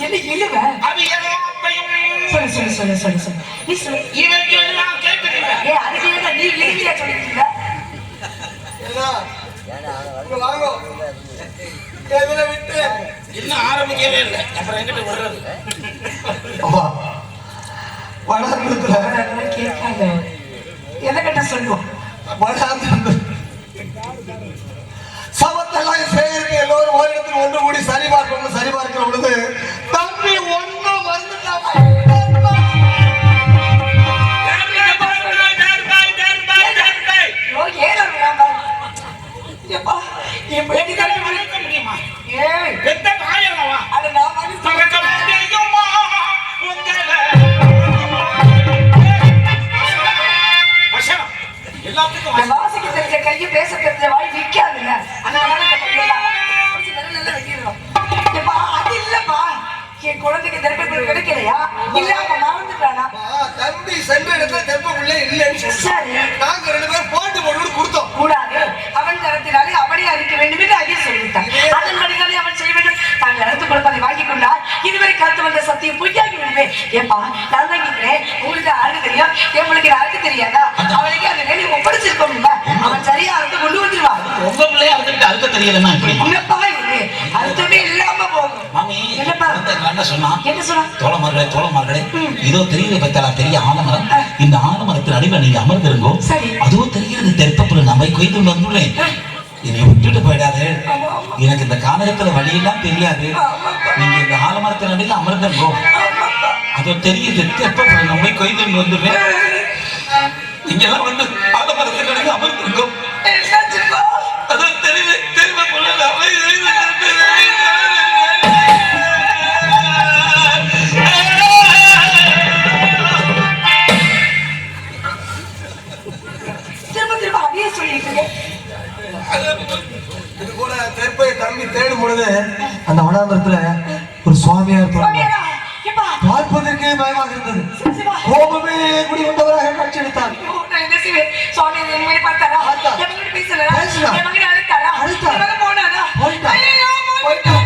[SPEAKER 4] என்ன இழுவ?
[SPEAKER 2] அது எல்லாத்தையும்
[SPEAKER 4] சொல்லு சொல்லு சொல்லு சொல்லு சொல்லு நீ சொல்லு.
[SPEAKER 2] இவன் எல்லாம் கேட்கிறீங்க.
[SPEAKER 4] அதுக்கு ஏதா நீ இழுவியா சொல்லிருக்கீங்க?
[SPEAKER 1] வாங்கோ எதுல விட்டு
[SPEAKER 2] இன்னும் ஆரம்பிக்கவே இல்லை, அப்புறம் எங்கிட்ட வர்றது?
[SPEAKER 1] அம்மா, வனாந்திரத்துல
[SPEAKER 4] கேட்காத எதை கிட்ட சொல்லுவோம்?
[SPEAKER 1] வனாந்திரத்துல சமத்தெல்லாம் சேகரிக்க எல்லோரும் ஒரு இடத்தில் ஒன்று கூடி சரி பார்க்கிற பொழுது தம்பி ஒன்னும் வந்துட்டாமா.
[SPEAKER 2] முடியுமா?
[SPEAKER 4] ஏய்,
[SPEAKER 2] பெத்த தாயல்லவா?
[SPEAKER 4] அது நான் மாதிரி
[SPEAKER 2] மறக்க முடியுமா உங்களை? வசனம் எல்லாத்துக்கும்
[SPEAKER 4] வாசிக்க தெரிஞ்ச கையை பேச தெரிஞ்ச வாய் நிக்காதுல்ல. அந்த மாதிரி நல்லா வெட்டிடுறோம். அது இல்லப்பா, என் குழந்தைக்கு தர்ப்பம் கிடைக்கலையா? இல்ல அவன் மறந்துட்டானா?
[SPEAKER 1] தம்பி சென்ற இடத்துல தெப்பக்குள்ளே இல்லைன்னு சொல்லி
[SPEAKER 4] சரி,
[SPEAKER 1] நாங்க 2 பேரும் போட்டு கொடுத்தோம்.
[SPEAKER 4] கூடாது. அவன் தரத்தினாலே அவனே அறிக்க வேண்டும் என்று ஐயா சொல்லிவிட்டான். அதன்படிதானே அவன் செய்ய வேண்டும். தாங்கள் அறுத்து கொடுப்பதை வாங்கிக் கொண்டால் இதுவரை கருத்து வந்த சத்தியம் பொய்யாகி விடுவேன். ஏப்பா, நான் தான் கேட்கிறேன், உங்களுக்கு யாருக்கு தெரியும்? உங்களுக்கு யாருக்கு தெரியாதா? அவனுக்கு அந்த வேலையை ஒப்படைச்சிருக்கோம்ல, அவன் சரியா அறுத்து கொண்டு வந்துருவான்.
[SPEAKER 2] உங்க பிள்ளைய அறுத்துக்கிட்டு தெரியலன்னா
[SPEAKER 4] என்னப்பா இது? அறுத்தமே இல்லாம போகும்.
[SPEAKER 2] மாமி,
[SPEAKER 4] என்னப்பா
[SPEAKER 2] என்ன சொன்னா?
[SPEAKER 4] என்ன சொன்னா?
[SPEAKER 2] தோழமார்களே, இதோ தெரியுது பத்தலா பெரிய ஆலமரம். இந்த ஆலமரத்தின் அடியில் நீங்க அமர்ந்திருங்கோ.
[SPEAKER 4] சரி.
[SPEAKER 2] அதோ தெரிகிறது தெற்பப்புல நம்மை கொய்து வந்துள்ளேன். என்னை விட்டுட்டு போயிடாது. எனக்கு இந்த காலகட்டத்துல வழியெல்லாம் தெரியாது. நீங்க இந்த ஆலமரத்தின் அடியில் அமர்ந்திருங்கோ. அதோ தெரியுது தெற்பப்புல நம்மை கொய்து வந்துள்ளேன். நீங்க எல்லாம் வந்து ஆலமரத்தின் அடியில் அமர்ந்திருங்கோ.
[SPEAKER 4] என்னாச்சுப்பா?
[SPEAKER 2] அதோ தெரியுது தெற்பப்புல நம்மை
[SPEAKER 4] திரும்ப அதையே சொல்லிட்டு
[SPEAKER 1] இது போல தெற்பை தம்பி தேடும் பொழுது அந்த வனாந்திரத்துல ஒரு சுவாமியார்
[SPEAKER 4] சுவாமியாரா? ஏப்பா,
[SPEAKER 1] பார்ப்பதற்கே பயமாக இருந்தது.
[SPEAKER 4] என் மகன் பேசல
[SPEAKER 1] பேசல.
[SPEAKER 4] என் மகன் அழைத்தாரா
[SPEAKER 1] அழைத்தார்.
[SPEAKER 4] என் மகன் போனானா
[SPEAKER 1] போயிட்டான்.
[SPEAKER 4] ஐயோ,
[SPEAKER 1] போயிட்டான்.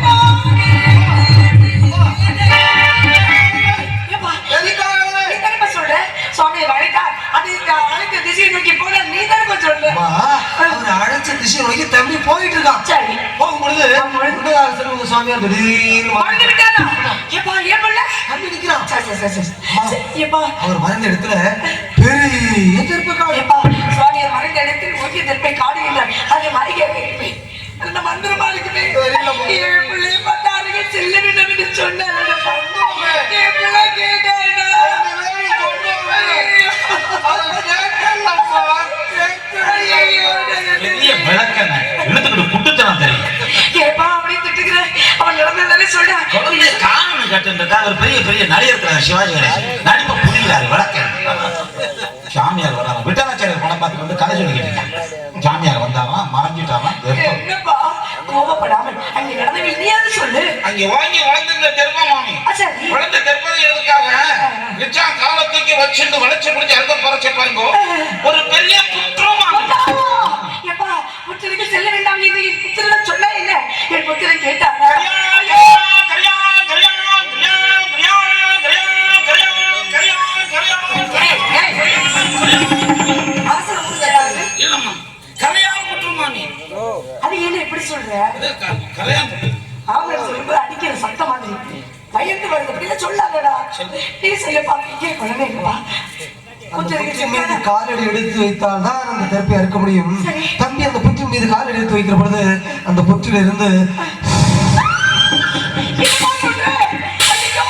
[SPEAKER 4] ஏப்பா,
[SPEAKER 1] எதுக்காக?
[SPEAKER 4] நீ தானேப்பா சொல்ற சுவாமியை அழைத்தார் அது அழைத்த திசையை நோக்கி போன நீ தானேப்பா சொல்ற
[SPEAKER 1] அம்மா, அவர் அழைச்ச திசையை நோக்கி தம்பி போயிட்டு இருக்கான்.
[SPEAKER 4] சரி
[SPEAKER 1] போகும்பொழுது முன்னதாசன் உங்க சுவாமியார் திடீர்னு
[SPEAKER 4] மறந்து விட்டாரா ஏப்பா ஏன் பண்ணல
[SPEAKER 1] தம்பி நிக்கிறான்.
[SPEAKER 4] சரி சரி சரி
[SPEAKER 1] அம்மா,
[SPEAKER 4] சரி ஏப்பா
[SPEAKER 1] அவர் மறைந்த இடத்துல பெரிய திருப்ப காடு.
[SPEAKER 4] ஏப்பா சுவாமியை மறைந்த இடத்தில் ஓகே திருப்பி காடு இல்லை அதை மறைக்க வைப்பேன் அந்த மந்திரமா இருக்குமே
[SPEAKER 1] தெரியலம்மா.
[SPEAKER 4] என் பிள்ளை பார்த்தாருங்க செல்ல வேண்டும் என்று சொன்னாங்க என் பிள்ளை கேட்டாடா
[SPEAKER 2] பெரிய விளக்கண்ண இழுத்துக்கிட்டு குட்டுத்தனம் தெரியும்.
[SPEAKER 4] ஏப்பா அப்படி திட்டுக்கிறேன் அவன் நடந்ததாலே சொல்றான்
[SPEAKER 2] குழந்தைய காரணம் கேட்டுருக்கா அவர் பெரிய பெரிய நடிகர் இருக்கிறார் சிவாஜி கணேசன் நடிப்பை புரிகிறாரு விளக்கண்ண. சாமியார் வராங்க விட்டலாச்சாரியர் படம் பார்த்து வந்து கதை சொல்லிக்கிட்டு இருக்காங்க. சாமியார் வந்தாராம் மறைஞ்சிட்டாராம்.
[SPEAKER 4] என்னப்பா கோபப்படாமல் அங்கே நடந்தது இல்லையாவது சொல்லு
[SPEAKER 2] அங்க வாங்கி வளர்ந்துருந்த தெர்மமாமி
[SPEAKER 4] சரி
[SPEAKER 2] வளர்ந்த தெர்மம் எதுக்காக நிச்சா காலை தூக்கி வச்சுட்டு வளைச்சு பிடிச்சி அங்க பறச்ச பாருங்க ஒரு பெரிய புற்றமாமி.
[SPEAKER 4] எப்பா புத்தருக்கு செல்ல வேண்டாம் என்று என் புத்திரன் சொல்ல இல்லை என் புத்திரன் கேட்டாரா அவசரம் புரியாது.
[SPEAKER 2] இல்லம்மா கல்யாணம் புற்றுமாமி
[SPEAKER 4] அது என்ன எப்படி சொல்ற
[SPEAKER 2] கல்யாணம்
[SPEAKER 4] ஆம்பளை சொல்லும்போது அடிக்கிற சத்தம் மாதிரி பயந்து வருது அப்படின்னு சொல்லாதடா நீ செய்யப்பா இங்கே குழந்தைங்கப்பா
[SPEAKER 1] அந்த புற்றின் மீது காலடி எடுத்து வைத்தால் தான் அந்த திருப்பி அறுக்க முடியும்.
[SPEAKER 4] சரி.
[SPEAKER 1] தம்பி அந்த புற்றின் மீது காலடி எடுத்து வைக்கிற பொழுது அந்த புற்றில இருந்து
[SPEAKER 4] என்னப்பா சொல்ற? ஐயோ,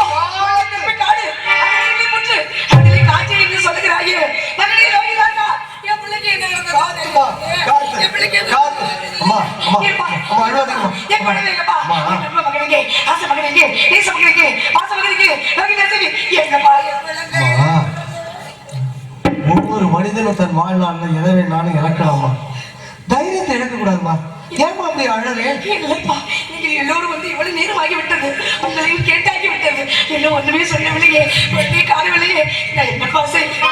[SPEAKER 4] திருப்பி காடு. அது நீ புற்று. அதிலே காய்ச்சல் என்று சொல்லுகிறாயே. மகனே ரோகிதாசா, என் பிள்ளைக்கு என்ன நடந்தது?
[SPEAKER 1] காத்துமா, காத்து,
[SPEAKER 4] என் பிள்ளைக்கு என்ன
[SPEAKER 1] காத்து.
[SPEAKER 4] நடந்தது?
[SPEAKER 1] அம்மா, அம்மா,
[SPEAKER 4] ஏப்பா,
[SPEAKER 1] அம்மா, அழுவாதீங்கம்மா.
[SPEAKER 4] என் குழந்தைங்கப்பா,
[SPEAKER 1] அம்மா.
[SPEAKER 4] என் அன்பு மகனுக்கு, ஆசை மகனுக்கு, நேச மகனுக்கு, பாச மகனுக்கு, ரோகிதாசுக்கு, என்னப்பா என் குழந்தை?
[SPEAKER 1] அம்மா, ஒவ்வொரு மனிதனும் தன் வாழ்நாளில் எதை வேணாலும் இழக்கலாமா? தைரியத்தை இழக்கக்கூடாதுமா. ஏமா அப்படி அழறே?
[SPEAKER 4] இல்லப்பா, நீங்கள் எல்லோரும் வந்து இவ்வளவு நேரம் ஆகிவிட்டது உங்களையும் கேட்டாகி விட்டது இன்னும் ஒண்ணுமே சொல்லவில்லையே ஒன்றுமே காணவில்லையே நான் என்னப்பா செய்வேன்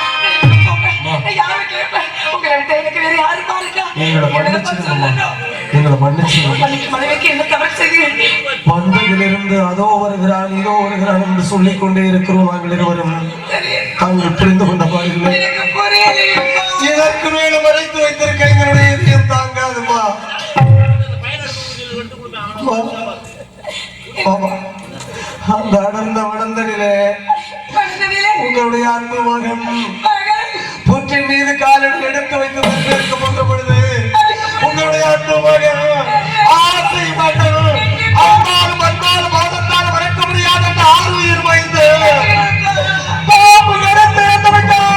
[SPEAKER 4] நான் யாரை கேட்பேன் உங்களை விட்டு எனக்கு வேற யாரு பாருக்கா
[SPEAKER 1] எங்களை மன்னிச்சிருங்கம்மா, எங்களை மன்னிச்சிருங்க.
[SPEAKER 4] மனைவிக்கு என்ன தவறு செய்கிறேன்
[SPEAKER 1] வந்ததிலிருந்து அதோ வருகிறான் இதோ வருகிறான் என்று சொல்லிக் கொண்டே இருக்கிறோம். நாங்கள் இருவரும் தாங்கள் புரிந்து கொண்ட பாருங்கள்.
[SPEAKER 4] எனக்கு புரியலையேப்பா.
[SPEAKER 1] இதற்கு மேலும் மறைத்து வைத்திருக்க எங்களுடைய இதயம் தாங்காதுமா. அம்மா, ஆமா, அந்த அடர்ந்த வளர்ந்தனிலே
[SPEAKER 4] மனிதனிலே
[SPEAKER 1] உங்களுடைய அன்பு மகன்
[SPEAKER 4] மகன்
[SPEAKER 1] புற்றின் மீது காலடி எடுத்து வைத்து இருக்க போன்ற பொழுது உங்களுடைய அன்பு மகன் ஆசை மகன் அன்பாலும் அன்பாலும் பாதத்தால் மறைக்க முடியாத அந்த ஆறு உயிர் வாய்ந்து பாம்பு கிடந்து இறந்து விட்டான்.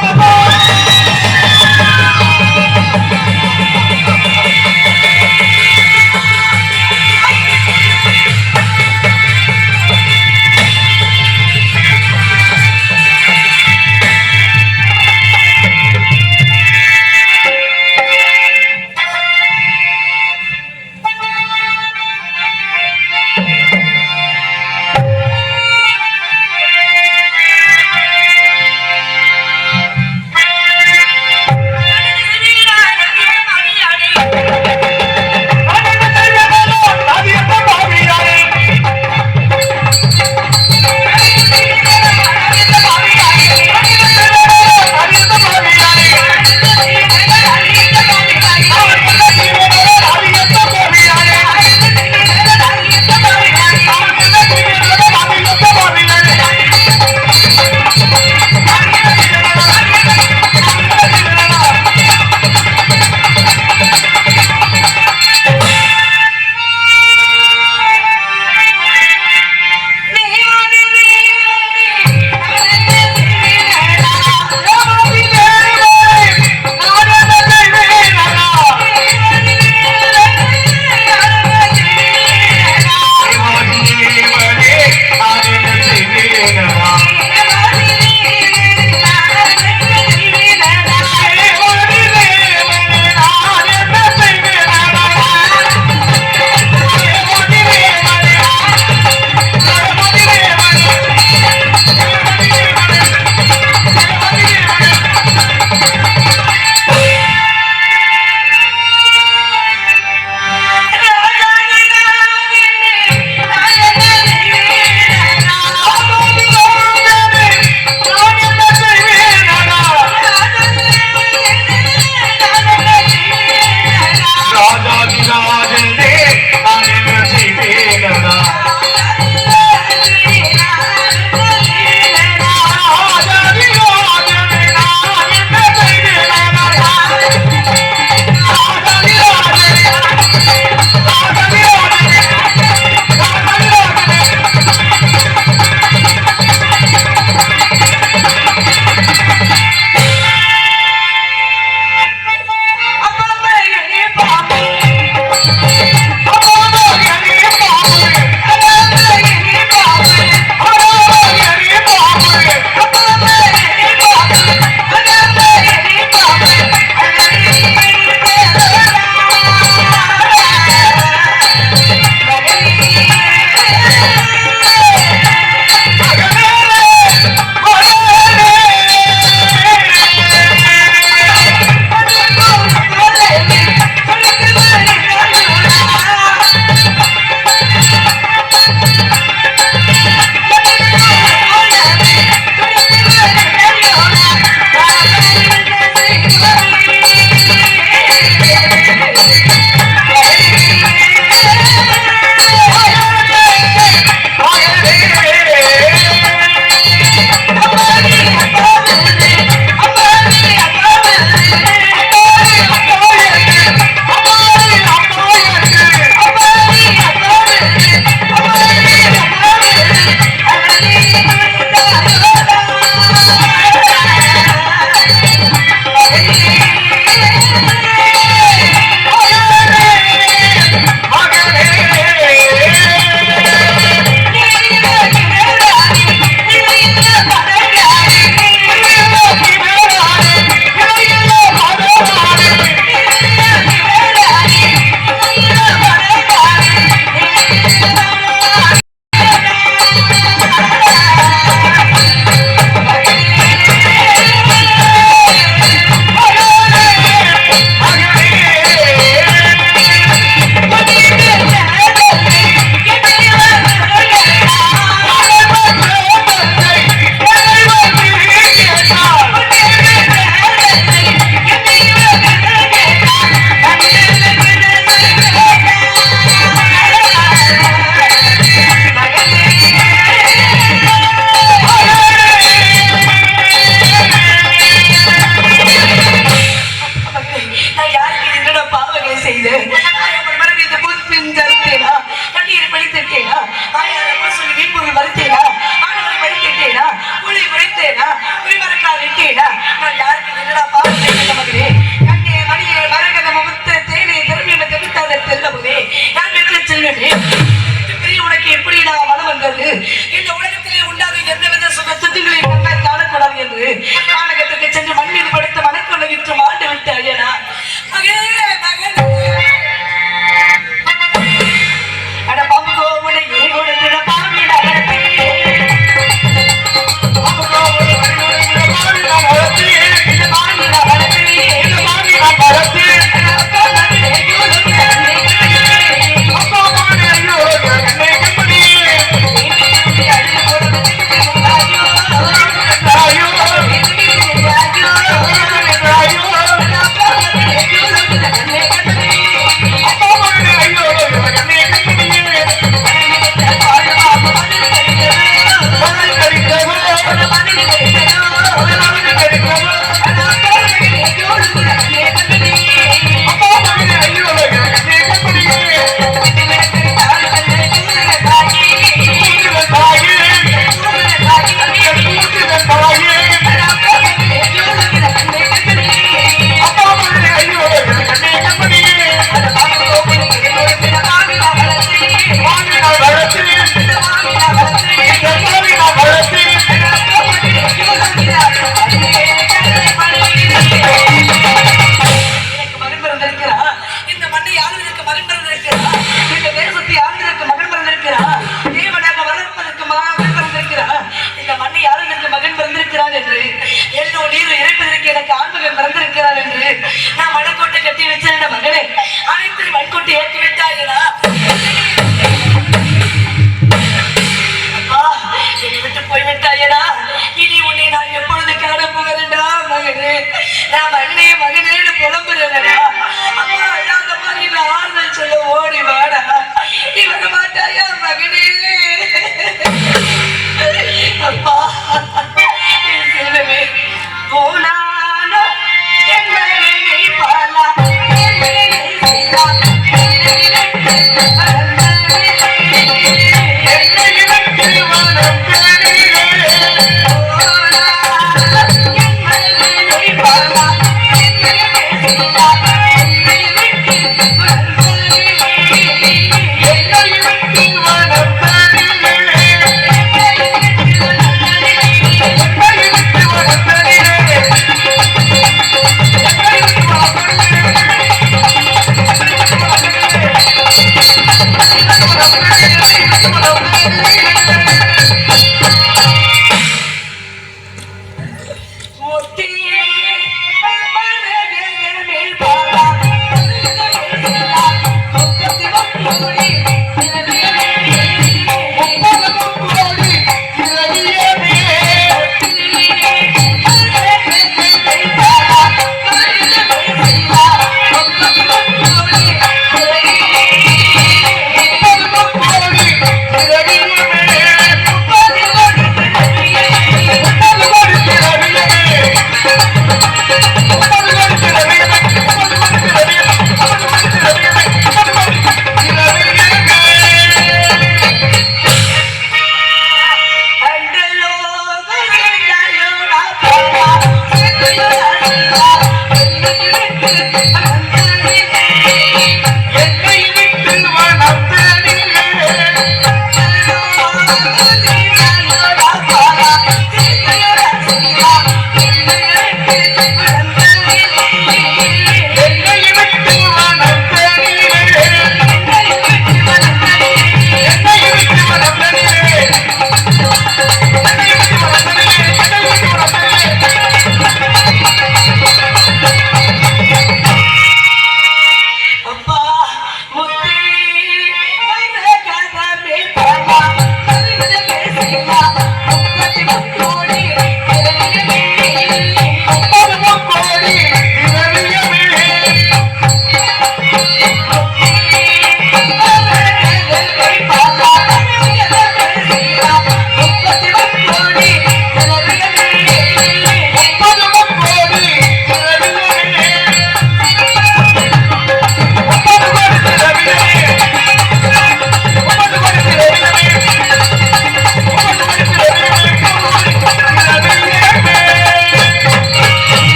[SPEAKER 4] முத்தியே மரகதமிழ்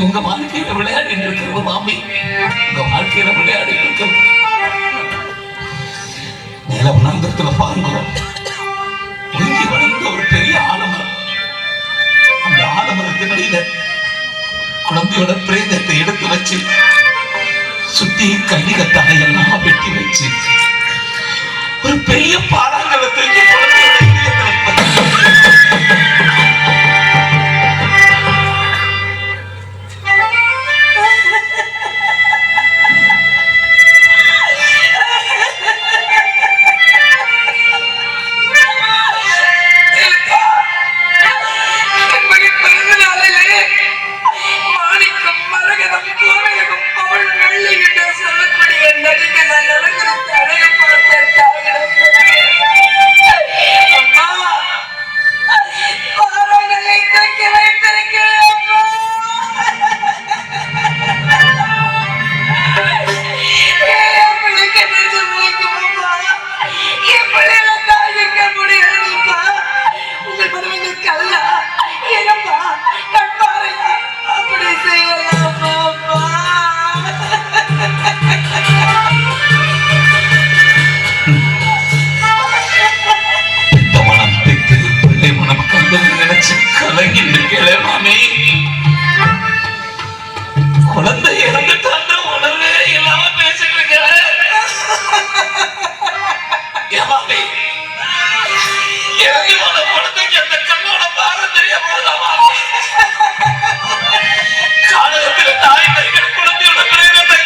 [SPEAKER 2] உங்க வாழ்க்கையில விளையாடி இருக்கிறது மாமி, உங்க வாழ்க்கையில விளையாடி இருக்கிறது. நிலவனந்தத்துல பாருங்கிறோம், ஒழுங்கி வளர்ந்த ஒரு பெரிய ஆலமரம். அந்த ஆலமரத்தினிடையில குழந்தையோட பிரேதத்தை எடுத்து வச்சு சுத்தி கல்லிகத்தான எல்லாம் வெட்டி வச்சு ஒரு பெரிய பாறாங்கலத்துக்கு குழந்தையோட குழந்தை இறந்துட்டான்ற உணர்வே இல்லாம பேசிட்டு இருக்கிற இறங்கி போன குழந்தைக்கு அந்த கண்ணோட பாரம் தெரிய போதாமா? காலகத்தில் தாய் தைக்கிற குழந்தையோட பிரேதத்தை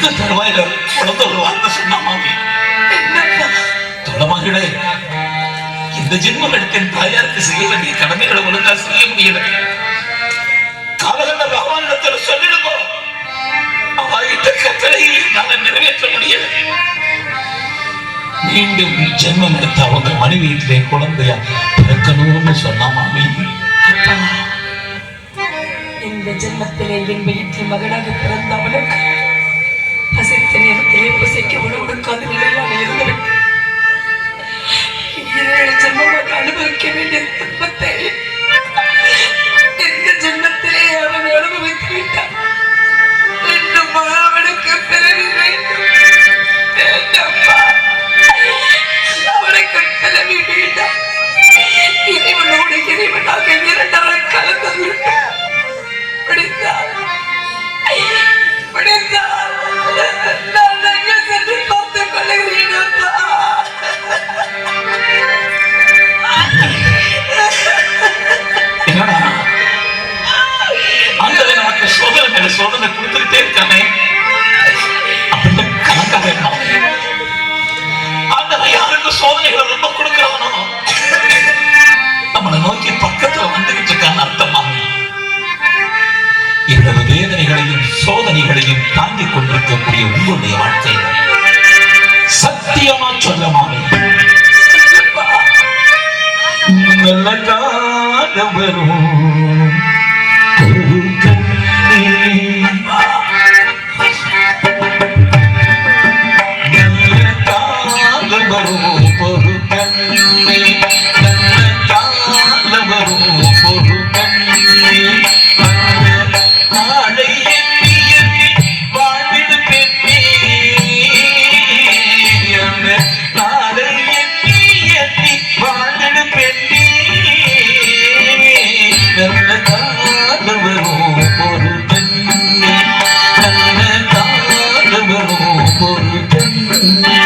[SPEAKER 2] இருக்க தருவாயில குழந்தை ஒரு வார்த்தை சொன்னா மாமி, தொண்டமாகிடே இந்த ஜென்மம் எடுத்த என் தாயாருக்கு செய்ய வேண்டிய கடமைகளை ஒழுங்கா செய்ய முடியல. காலகண்ட பகவானிடத்துல சொல்லிடுமோ, அவகிட்ட கட்டளையை நாங்க நிறைவேற்ற முடியல. மீண்டும் ஜென்மம் எடுத்த அவங்க மணி வீட்டிலே குழந்தையா பிறக்கணும்னு சொன்னா மாமி.
[SPEAKER 4] இந்த ஜென்மத்திலே என் வயிற்றில் மகனாக பிறந்த அவனுக்கு பசித்த நேரத்திலே பசிக்க உணவு கொடுக்காத நிலையிலான இருந்தவன் 7 ஜென்மமாக அனுபவிக்க வேண்டிய துன்பத்தை இந்த ஜென்மத்திலே அவன் அனுபவித்து விட்டான். இன்னும் அவனுக்கு பிறவி வேண்டும். வேண்டப்பா, அவனுக்கு பிறவி வேண்டாம். இறைவனோடு இறைவனாக இரண்டரை கலந்து விட்டான். நான் அங்கே சென்று பார்த்துக் கொள்ளுகிறேன்.
[SPEAKER 2] என்னடா ஆண்டவன் நமக்கு சோதனை மேல சோதனை கொடுத்துட்டே இருக்கானே அப்படின்னு கலங்காத. ஆண்டவன் யாருக்கு சோதனைகளை ரொம்ப கொடுக்கிறவனோ நம்மளை நோக்கி பக்கத்துல வந்துகிட்டு இருக்கான்னு அர்த்தமா. இவ்வளவு வேதனைகளையும் சோதனைகளையும் தாங்கிக் கொண்டிருக்கக்கூடிய உங்களுடைய வாழ்க்கையில சத்தியமா சொல்ல மாமி, நல்ல காலம் வரும். நல்ல காலம் வரும் பொறு கண்ணே, நல்ல காலம் வரும் பொறு கண்ணே. நாளை எண்ணி எண்ணி வாழ்விடு பெண்ணே, நாளை எண்ணி எண்ணி வாழ்விடு பெண்ணே. நல்ல காலம் வரும் பொறு கண்ணே, நல்ல காலம் வரும் பொறு கண்ணே.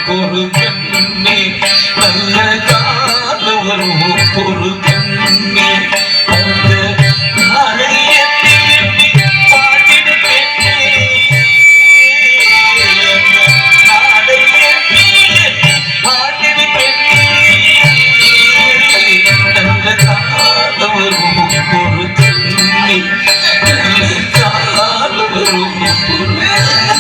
[SPEAKER 2] பொறு கண்ணே, நல்ல காலம் வரும் பொறு கண்ணே. அந்த நாளை எண்ணி எண்ணி வாழ்ந்திடு பெண்ணே, நாளை எண்ணி எண்ணி வாழ்ந்திடு பெண்ணே. நல்ல காலம் வரும் பொறு கண்ணே, நல்ல காலம் வரும் பொறு கண்ணே.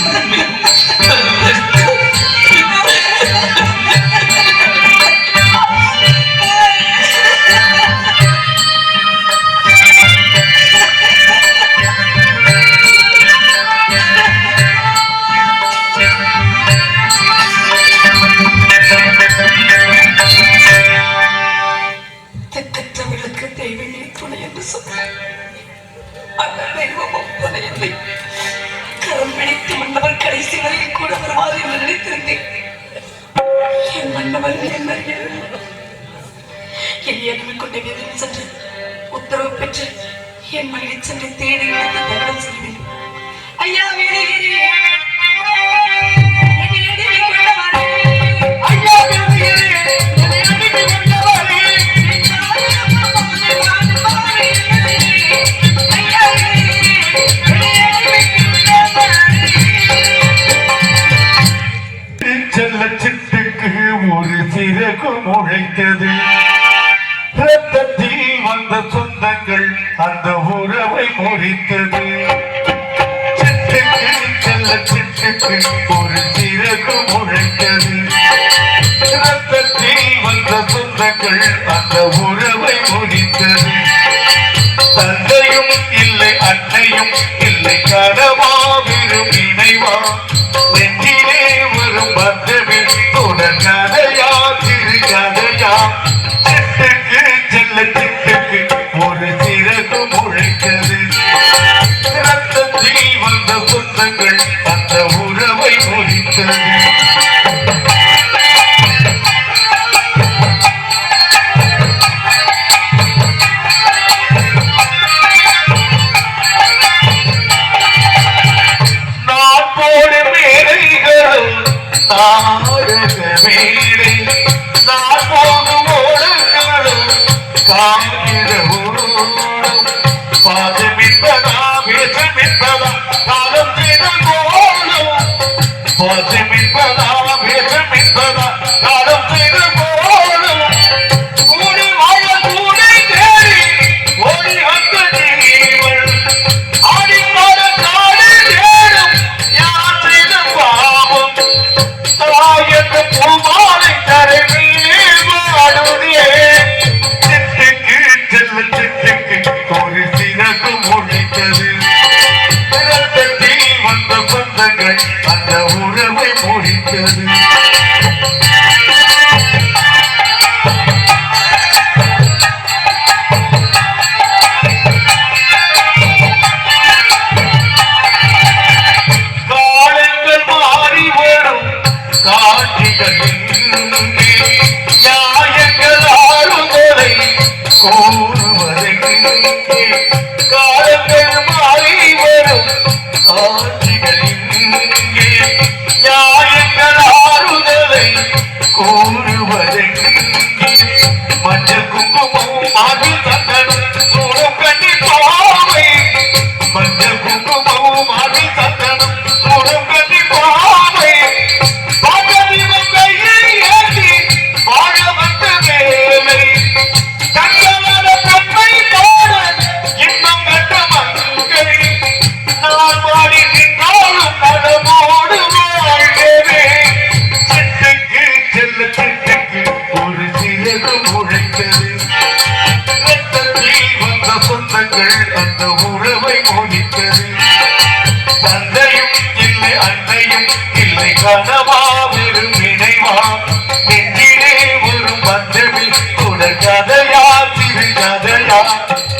[SPEAKER 4] தெக்கற்றவர்களுக்கு தெய்வமே துணை என்று சொன்னார். அந்த தெய்வமும் துணை இல்லை. கரம் பிடித்து மன்னவர் கடைசி வரையில் கூட வருவார் என்று நினைத்திருந்தேன். என் மன்னவர் எளியனவை கொண்ட வீதியில் சென்று உத்தரவு பெற்று என் மனைவி சென்று தேடி எடுத்து தகவல் செய்வேன். ஐயா வீரகிரி
[SPEAKER 3] ஒரு சிறகு முளைத்தது. ரத்தத்தில் வந்த சொந்தங்கள் அந்த உறவை முறித்தது. சிட்டுக்கு செல்ல சிட்டுக்கு ஒரு சிறகு முளைத்தது. ரத்தத்தில் வந்த சொந்தங்கள் அந்த உறவை முறித்தது. தந்தையும் இல்லை அன்னையும் இல்லை கனவா வெறும் நினைவா நெஞ்சிலே வரும் பந்தமே தொடர் கதையா சிறு கதையா. சிட்டுக்கு செல்ல சிட்டுக்கு ஒரு சிறகு முளைத்தது. ரத்தத்தில் வந்த சொந்தங்கள் அந்த உறவை முறித்தது. மேடை நான் போகும் ஓடங்களும் காகிற ஓடும் பாதமிப்பதா வேஷமிப்பதா காலம் தினம் போலும் பாதமிப்பதா வேஷமிப்பதா காலம் தினம் போலும் கூடி வாழ கூடை தேடி ஓடி வந்த ஜீவன் ஆடிப்பாட காடு தேடும் யார் செய்த பாவம் தாயத்து பூமாலை தரையிலே வாடுதே. சிட்டுக்கு செல்ல சிட்டுக்கு ஒரு சிறகு முளைத்தது. ரத்தத்தில் வந்த சொந்தங்கள் அந்த உறவை முறித்தது. காலங்கள் மாறி வரும் காட்சிகள் நியாயங்கள் ஆறுதலை கூறுவதெங்கே. காலங்கள் மாறி வரும் காட்சிகள் நியாயங்கள் ஆறுதலை கூறுவதெங்கே. மஞ்சள் குங்குமம் அதில் தந்தனும் சூடம் கண்ணி பாவை. மஞ்சள் குங்குமம் அதில் தந்தனும் சூடம் கண்ணி பாவை. ஒரு சிறகு முளைத்தது. ரத்தத்தில் வந்த சொந்தங்கள் அந்த உறவை மோதித்தது. தந்தையும் இல்லை அன்னையும் இல்லை கனவா வெறும் நினைவா நெஞ்சிலே ஒரு பந்தவி தொடர் கதையா சிறு கதையா.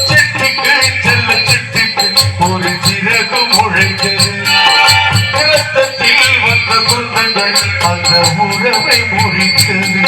[SPEAKER 3] சிட்டுக்கு செல்ல சிட்டுக்கு ஒரு சிறகு முளைத்தது. ரத்தத்தில் வந்த சொந்தங்கள் அந்த உறவை முறித்தது.